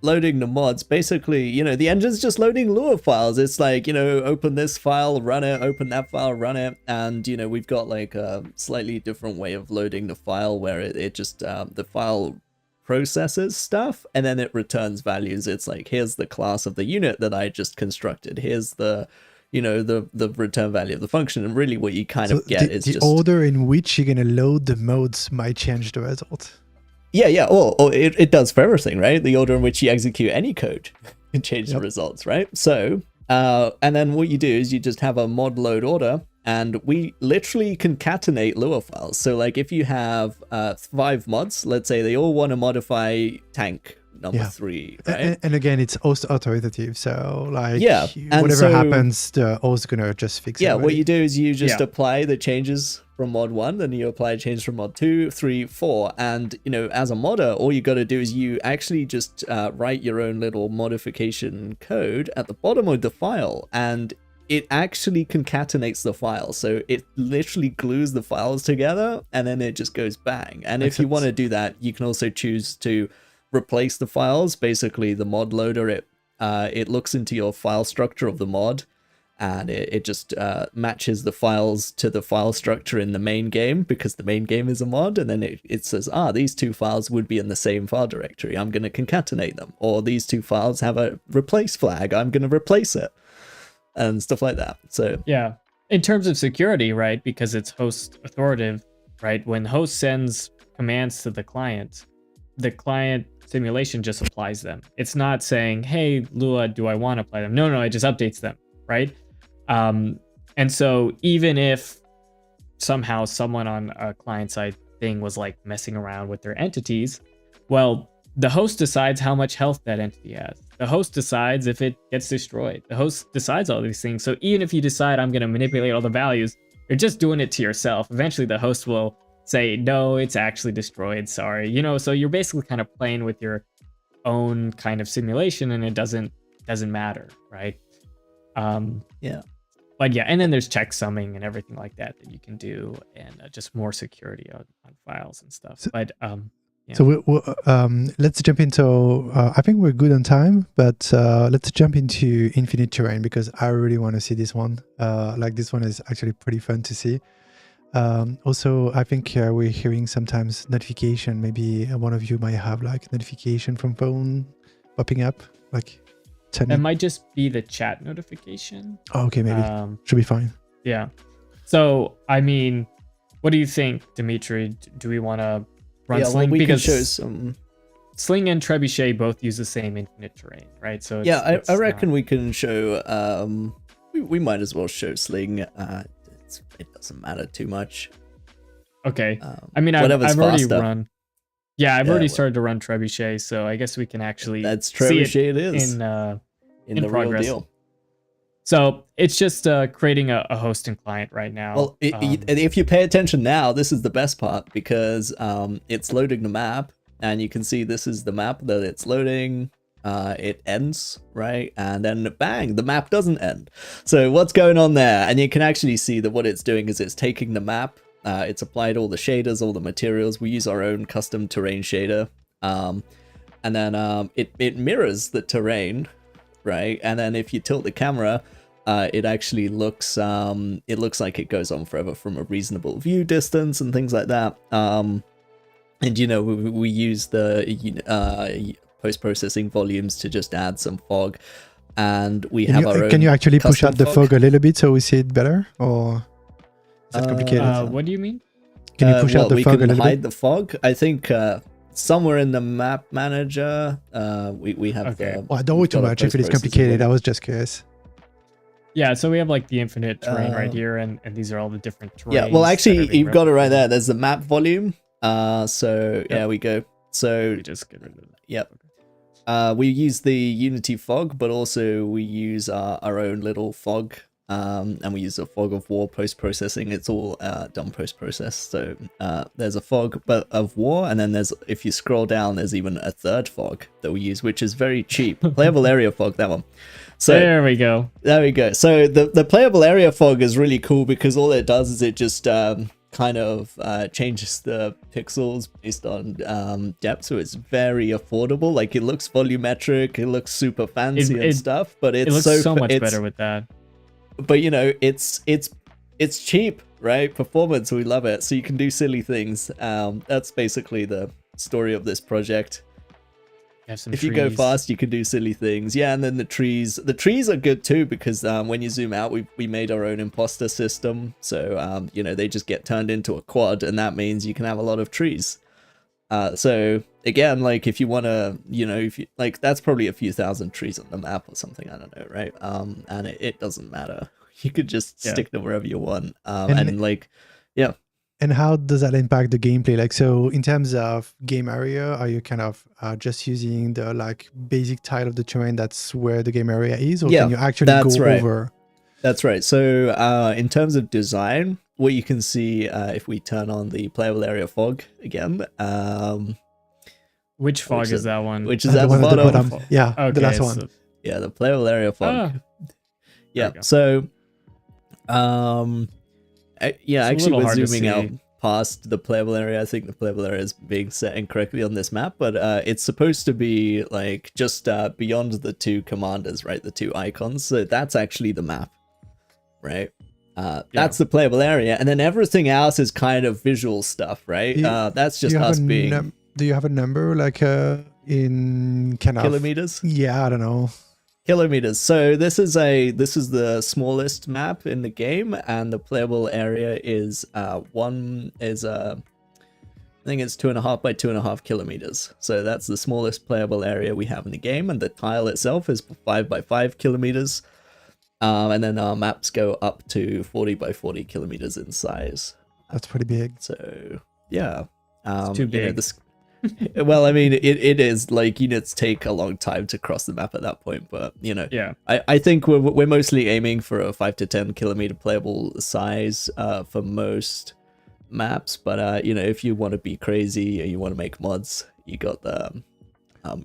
loading the mods, basically, the engine's just loading Lua files. It's like, open this file, run it, open that file, run it, and we've got like a slightly different way of loading the file where it just the file processes stuff and then it returns values. It's like, here's the class of the unit that I just constructed. Here's the the return value of the function, and really what you kind of get is the just order in which you're gonna load the modes might change the result. Yeah. Or it does for everything, right? The order in which you execute any code can change the results, right? So, and then what you do is you just have a mod load order, and we literally concatenate Lua files. So, like, if you have 5 mods, let's say they all want to modify tank number 3, right? And again, it's host authoritative, so like and whatever so, happens, the host is gonna just fix it. Yeah, what you do is you just apply the changes from mod 1, then you apply changes from mod 2, 3, 4, and as a modder, all you got to do is you actually just write your own little modification code at the bottom of the file, and it actually concatenates the file. So it literally glues the files together, and then it just goes bang. And if you want to do that, you can also choose to replace the files. Basically, the mod loader, it looks into your file structure of the mod, and it just matches the files to the file structure in the main game, because the main game is a mod, and then it says, these 2 files would be in the same file directory, I'm going to concatenate them. Or these 2 files have a replace flag, I'm going to replace it, and stuff like that. So yeah, in terms of security, right, because it's host authoritative, right, when host sends commands to the client simulation just applies them. It's not saying, hey, Lua, do I want to apply them? No, it just updates them, right? And so even if somehow someone on a client-side thing was like messing around with their entities, well, the host decides how much health that entity has. The host decides if it gets destroyed. The host decides all these things. So even if you decide I'm going to manipulate all the values, you're just doing it to yourself. Eventually the host will say, no, it's actually destroyed, sorry. So you're basically kind of playing with your own kind of simulation, and it doesn't matter, right? But yeah, and then there's checksumming and everything like that you can do, and just more security on files and stuff. So let's jump into, I think we're good on time, but let's jump into Infinite Terrain, because I really want to see this one. Like, this one is actually pretty fun to see. Also, I think we're hearing sometimes notification. Maybe one of you might have like notification from phone popping up, like that might just be the chat notification. Oh, okay, maybe should be fine. Yeah. So, I mean, what do you think, Dimitri? Do we want to run Sling? Well, because can show some. Sling and Trebuchet both use the same Infinite Terrain, right? So I reckon we can show. We might as well show Sling. It doesn't matter too much. Okay. I mean, I've already run. Yeah, I've already started to run Trebuchet, so I guess we can actually Trebuchet see it is in the progress. real deal. So it's just creating a host and client right now. Well, if you pay attention now, this is the best part, because it's loading the map, and you can see this is the map that it's loading. It ends, right? And then bang, the map doesn't end. So what's going on there? And you can actually see that what it's doing is it's taking the map, it's applied all the shaders, all the materials. We use our own custom terrain shader. And then it mirrors the terrain, right? And then if you tilt the camera, it actually looks like it goes on forever from a reasonable view distance and things like that. And we use the post-processing volumes to just add some fog, and we have our own. Can you actually push out the fog a little bit so we see it better, or is that complicated? What do you mean? Can you push out the fog a little bit? We can hide the fog. I think somewhere in the map manager, we have. Okay. Well, don't worry too much if it is complicated. I was just curious. Yeah, so we have like the infinite terrain right Uh, here, and these are all the different terrains. Yeah, well, that are actually, being you've got it right replicated. there. There's the map volume. So yeah, Yep. we go. So We just get rid of that. yep. We use the Unity fog, but also we use our own little fog, and we use a fog of war post-processing. It's all done post-process. So there's a fog of war, and then there's, if you scroll down, there's even a third fog that we use, which is very cheap. Playable area fog, that one. So There we go. there we go. So the playable area fog is really cool because all it does is it just kind of changes the pixels based on depth, so it's very affordable. Like, it looks volumetric, it looks super fancy and stuff, but It it's looks so much better with that. But you know, it's cheap, right? Performance, we love it. So you can do silly things. That's basically the story of this project. If you go fast, you can do silly things. Yeah, and then the trees are good too, because when you zoom out, we made our own imposter system. So you know, they just get turned into a quad, and that means you can have a lot of trees. So again, like, if you want to, you know, if you like, that's probably a few thousand trees on the map or something, I don't know, right? And it doesn't matter. You could just stick them wherever you want. And like, yeah. And how does that impact the gameplay? Like, so in terms of game area, are you kind of just using the like basic tile of the terrain that's where the game area is, or can you actually go over? That's right. So in terms of design, what you can see if we turn on the playable area fog again. Which fog is that one? Which is at the bottom. Yeah, okay, the last one. Yeah, the playable area fog. Yeah. So yeah, actually, we're zooming out past the playable area. I think the playable area is being set incorrectly on this map, but it's supposed to be like just beyond the two commanders, right? The two icons. So that's actually the map, right? That's the playable area, and then everything else is kind of visual stuff, right? That's just us being. Do you have a number, like in kind of kilometers? Yeah, I don't know. Kilometers. So this is the smallest map in the game, and the playable area is I think it's 2.5 by 2.5 kilometers. So that's the smallest playable area we have in the game, and the tile itself is 5 by 5 kilometers. And then our maps go up to 40 by 40 kilometers in size. That's pretty big. So yeah, it's too big. You know, well, I mean, it is, like, units take a long time to cross the map at that point, but you know, I think we're mostly aiming for a 5 to 10 kilometer playable size for most maps. But you know, if you want to be crazy or you want to make mods, you got the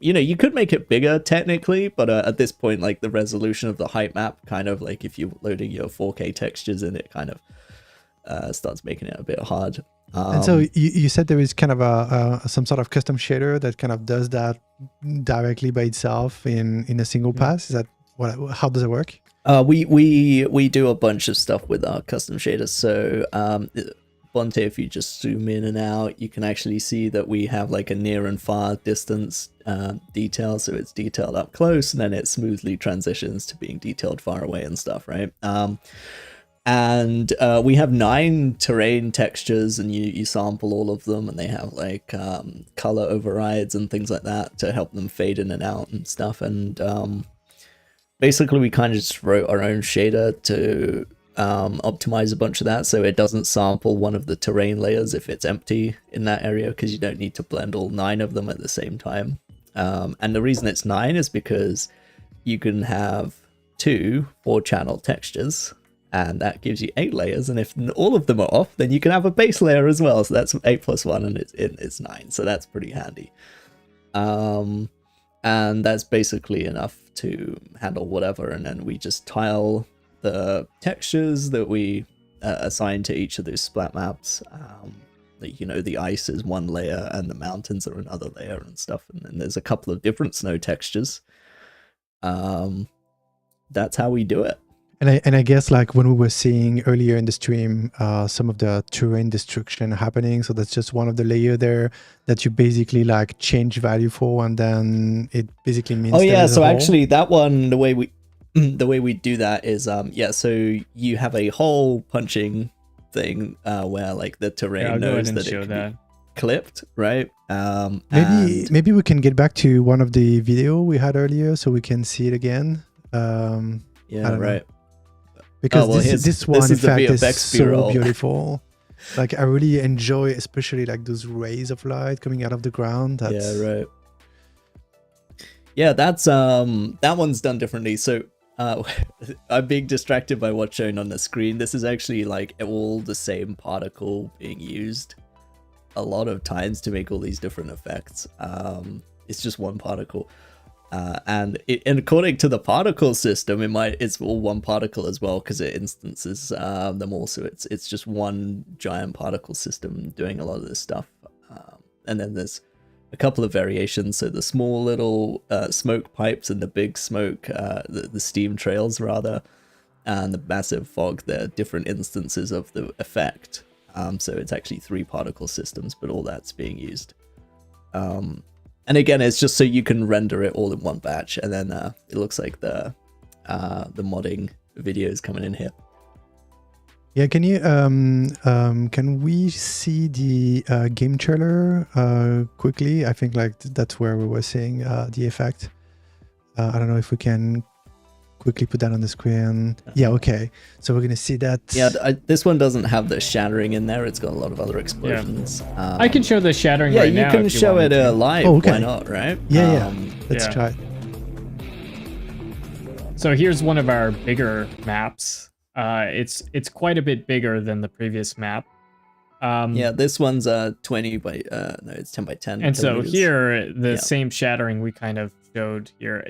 you know, you could make it bigger technically, but at this point, like, the resolution of the height map, kind of like if you're loading your 4K textures in, it kind of starts making it a bit hard. And so you said there is kind of some sort of custom shader that kind of does that directly by itself in a single pass. Is that how does it work? We do a bunch of stuff with our custom shaders. So Bonte, if you just zoom in and out, you can actually see that we have like a near and far distance detail. So it's detailed up close, and then it smoothly transitions to being detailed far away and stuff, right? And we have 9 terrain textures, and you sample all of them, and they have like color overrides and things like that to help them fade in and out and stuff. And basically we kind of just wrote our own shader to optimize a bunch of that, so it doesn't sample one of the terrain layers if it's empty in that area, because you don't need to blend all 9 of them at the same time. And the reason it's 9 is because you can have 2 4-channel textures, and that gives you 8 layers, and if all of them are off, then you can have a base layer as well. So that's 8 plus 1, and it's 9. So that's pretty handy. And that's basically enough to handle whatever. And then we just tile the textures that we assign to each of those splat maps. You know, the ice is one layer, and the mountains are another layer and stuff. And then there's a couple of different snow textures. That's how we do it. And I guess, like, when we were seeing earlier in the stream, some of the terrain destruction happening. So that's just one of the layer there that you basically like change value for, and then it basically means. Oh yeah, so actually that one, the way we do that is so you have a hole punching thing where like the terrain knows that it can be clipped, right? Maybe we can get back to one of the video we had earlier so we can see it again. Yeah, right. because well, this one is the effect is VFX so B-roll. beautiful. Like I really enjoy, especially like those rays of light coming out of the ground. That's... Yeah, right. Yeah, that's that one's done differently. So I'm being distracted by what's shown on the screen. This is actually like all the same particle being used a lot of times to make all these different effects. It's just one particle. And according to the particle system, it's all one particle as well, because it instances them all. So it's just one giant particle system doing a lot of this stuff. And then there's a couple of variations. So the small little smoke pipes and the big smoke, the steam trails rather, and the massive fog. They're different instances of the effect. So it's actually 3 particle systems, but all that's being used. And again, it's just so you can render it all in one batch, and then it looks like the modding video is coming in here. Yeah, can you can we see the game trailer quickly? I think like that's where we were seeing the effect. I don't know if we can quickly put that on the screen. Yeah, okay. So we're gonna see that. Yeah, this one doesn't have the shattering in there. It's got a lot of other explosions. Yeah. I can show the shattering right now. Yeah, you can show it live. Oh, okay. Why not, right? Yeah, let's try it. So here's one of our bigger maps. It's quite a bit bigger than the previous map. Yeah, this one's 20 by no, it's 10 by 10. And so here, the same shattering we kind of showed here.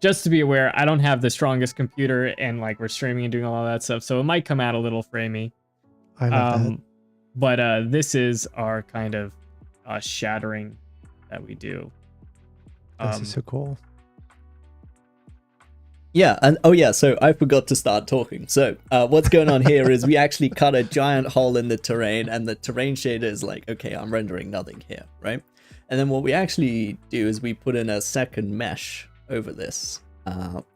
Just to be aware, I don't have the strongest computer, and like we're streaming and doing all that stuff, so it might come out a little framey. I love that. But this is our kind of shattering that we do. This is so cool. Yeah, and oh yeah, so I forgot to start talking. So what's going on here is we actually cut a giant hole in the terrain, and the terrain shader is like, okay, I'm rendering nothing here, right? And then what we actually do is we put in a second mesh over this,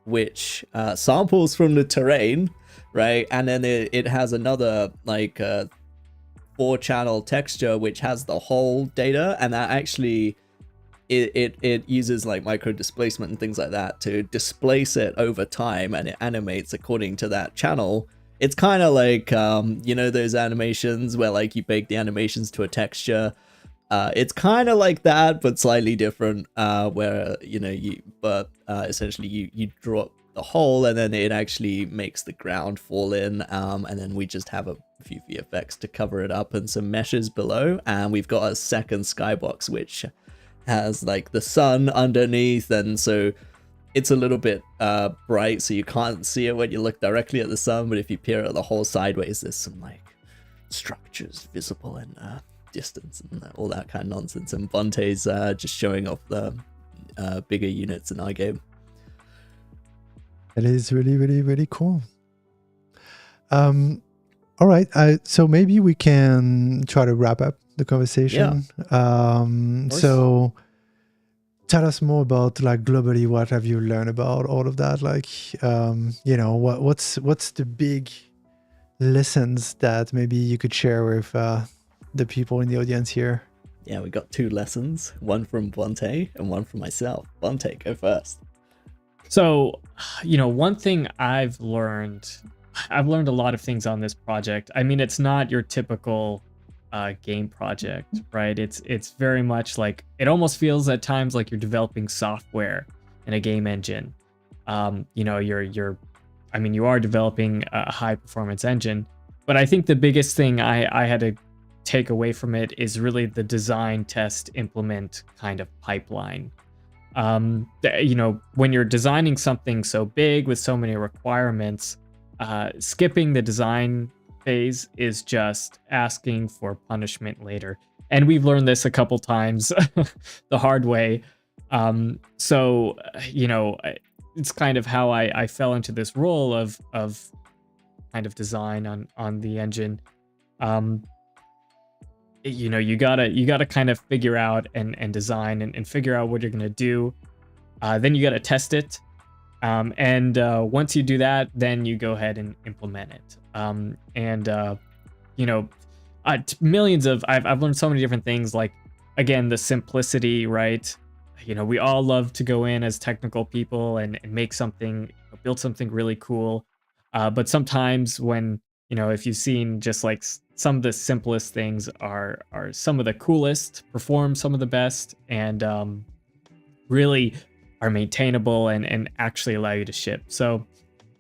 which samples from the terrain, right? And then it has another like 4-channel texture which has the whole data, and that actually it uses like micro displacement and things like that to displace it over time, and it animates according to that channel. It's kind of like you know those animations where like you bake the animations to a texture. It's kind of like that, but slightly different, where you know essentially you draw the hole, and then it actually makes the ground fall in, and then we just have a few VFX to cover it up and some meshes below, and we've got a second skybox which has like the sun underneath, and so it's a little bit bright, so you can't see it when you look directly at the sun, but if you peer at the hole sideways, there's some like structures visible in distance and all that kind of nonsense. And Bonte's just showing off the bigger units in our game. It is really, really, really cool. All right, so maybe we can try to wrap up the conversation. So tell us more about like globally, what have you learned about all of that? Like you know, what's the big lessons that maybe you could share with the people in the audience here? Yeah, we got 2 lessons, one from Bonte and one from myself. Bonte, go first. So, you know, one thing I've learned a lot of things on this project. I mean, it's not your typical game project, right? It's very much like, it almost feels at times like you're developing software in a game engine. You know, you are developing a high performance engine, but I think the biggest thing I had to take away from it is really the design, test, implement kind of pipeline. You know, when you're designing something so big with so many requirements, skipping the design phase is just asking for punishment later. And we've learned this a couple times the hard way. So, you know, it's kind of how I fell into this role of kind of design on the engine. You know, you gotta kind of figure out and design and figure out what you're gonna do. Then you gotta test it. And once you do that, then you go ahead and implement it. You know, millions of, I've learned so many different things, like, again, the simplicity, right? You know, we all love to go in as technical people and make something, build something really cool. But sometimes when, if you've seen just like some of the simplest things are some of the coolest, perform some of the best, and really are maintainable and actually allow you to ship. So,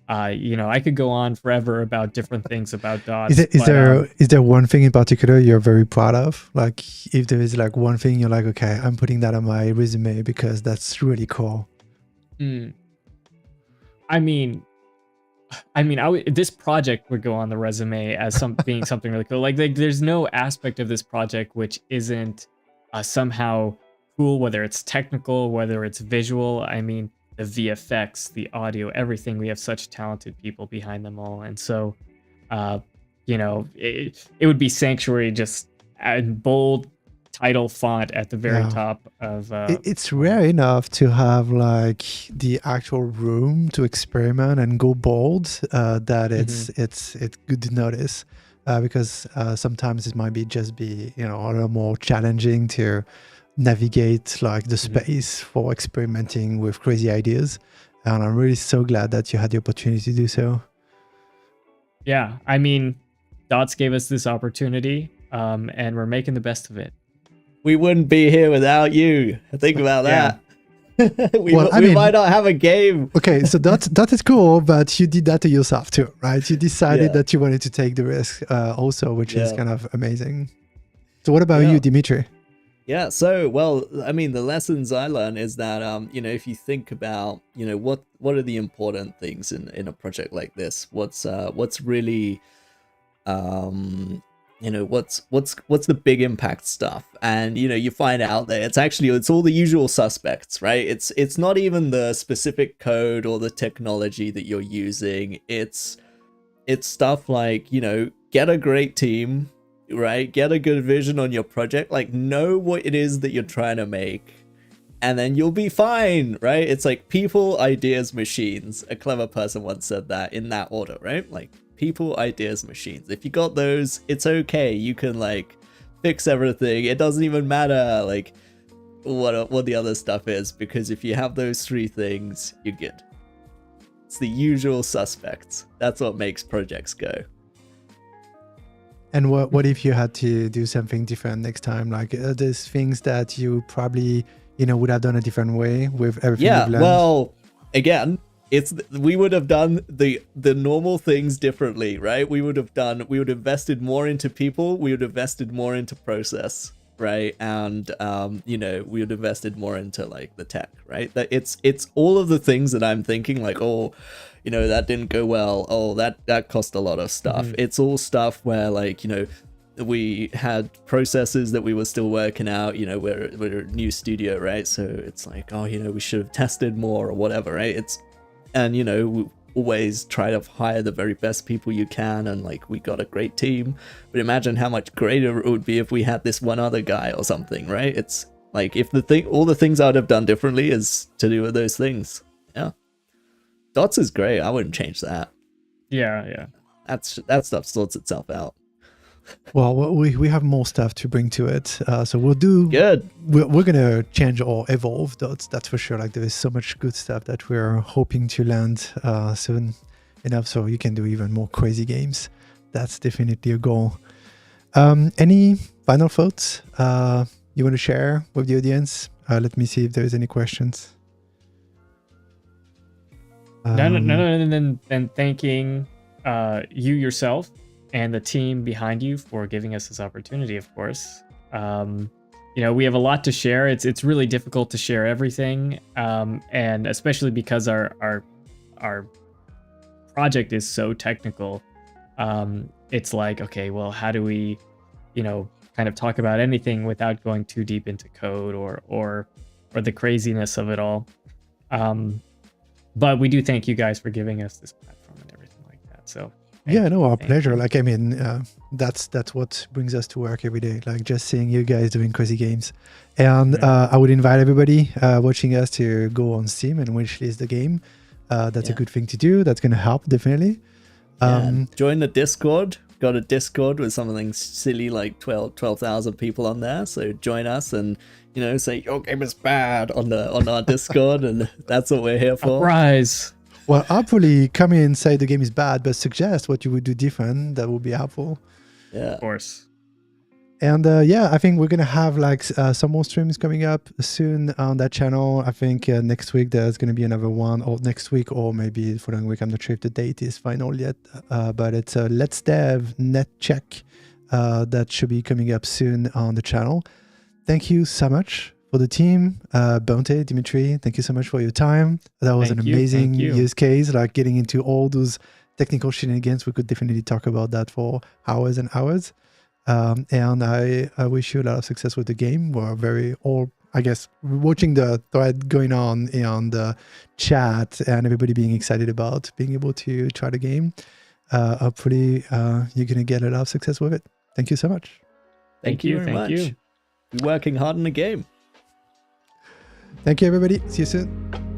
I could go on forever about different things about dots. Is there one thing in particular you're very proud of? Like, if there is like one thing you're like, okay, I'm putting that on my resume because that's really cool. I mean, this project would go on the resume as being something really cool. Like, there's no aspect of this project which isn't somehow cool, whether it's technical, whether it's visual. I mean, the VFX, the audio, everything. We have such talented people behind them all, and so, it would be Sanctuary just in bold title font at the very top of. It's rare enough to have like the actual room to experiment and go bold. That it's good to notice, because sometimes it might be a little more challenging to navigate like the space for experimenting with crazy ideas, and I'm really so glad that you had the opportunity to do so. Yeah, I mean, Dots gave us this opportunity, and we're making the best of it. We wouldn't be here without you. Think about that. we might not have a game. Okay, so that is cool, but you did that to yourself too, right? You decided that you wanted to take the risk also, which is kind of amazing. So what about you, Dimitri? Yeah, so, well, I mean, the lessons I learned is that, if you think about, what are the important things in a project like this? What's really, what's the big impact stuff? And, you find out that it's all the usual suspects, right? It's not even the specific code or the technology that you're using. It's stuff like, get a great team, right? Get a good vision on your project, like know what it is that you're trying to make, and then you'll be fine, right? It's like people, ideas, machines. A clever person once said that in that order, right? Like people, ideas, machines. If you got those, it's okay. You can like fix everything. It doesn't even matter like what the other stuff is, because if you have those three things, you're good. It's the usual suspects. That's what makes projects go. And what if you had to do something different next time? Like there's things that you probably would have done a different way with everything you've learned. Well, again, we would have done the normal things differently, right? We would have invested more into people. We would have invested more into process, right? And we would have invested more into like the tech, right? That it's all of the things that I'm thinking like, that didn't go well. Oh, that cost a lot of stuff. It's all stuff where like, we had processes that we were still working out, we're a new studio, right? So it's like, we should have tested more or whatever, right? We always try to hire the very best people you can, and like we got a great team. But imagine how much greater it would be if we had this one other guy or something, right? It's like if all the things I would have done differently is to do with those things. Yeah. Dots is great. I wouldn't change that. Yeah. That stuff sorts itself out. Well, we have more stuff to bring to it, so we'll do good. We're gonna change or evolve Dots, that's for sure. Like there is so much good stuff that we're hoping to land soon enough, so you can do even more crazy games. That's definitely a goal. Any final thoughts you want to share with the audience? Let me see if there's any questions. None other than thanking you yourself and the team behind you for giving us this opportunity, of course. We have a lot to share. It's really difficult to share everything, and especially because our project is so technical. It's like, okay, well, how do we, kind of talk about anything without going too deep into code or the craziness of it all. But we do thank you guys for giving us this platform and everything like that. So our pleasure. Like, I mean, that's what brings us to work every day. Like just seeing you guys doing crazy games. And I would invite everybody watching us to go on Steam and wishlist the game. That's a good thing to do. That's going to help, definitely. Join the Discord. Got a Discord with something silly like 12,000 people on there. So join us and say your game is bad on our Discord, and that's what we're here for. Surprise. Well, hopefully come in and say the game is bad, but suggest what you would do different. That would be helpful. Yeah. Of course. And yeah, I think we're gonna have like some more streams coming up soon on that channel. I think next week there's gonna be another one, or next week, or maybe the following week. I'm not sure if the date is final yet, but it's a Let's Dev Net Check that should be coming up soon on the channel. Thank you so much for the team, Bonte, Dimitri. Thank you so much for your time. That was an amazing use case, like getting into all those technical shenanigans. We could definitely talk about that for hours and hours. And I wish you a lot of success with the game. We're I guess, watching the thread going on in the chat and everybody being excited about being able to try the game. Hopefully, you're going to get a lot of success with it. Thank you so much. Thank you very much. We're working hard on the game. Thank you, everybody. See you soon.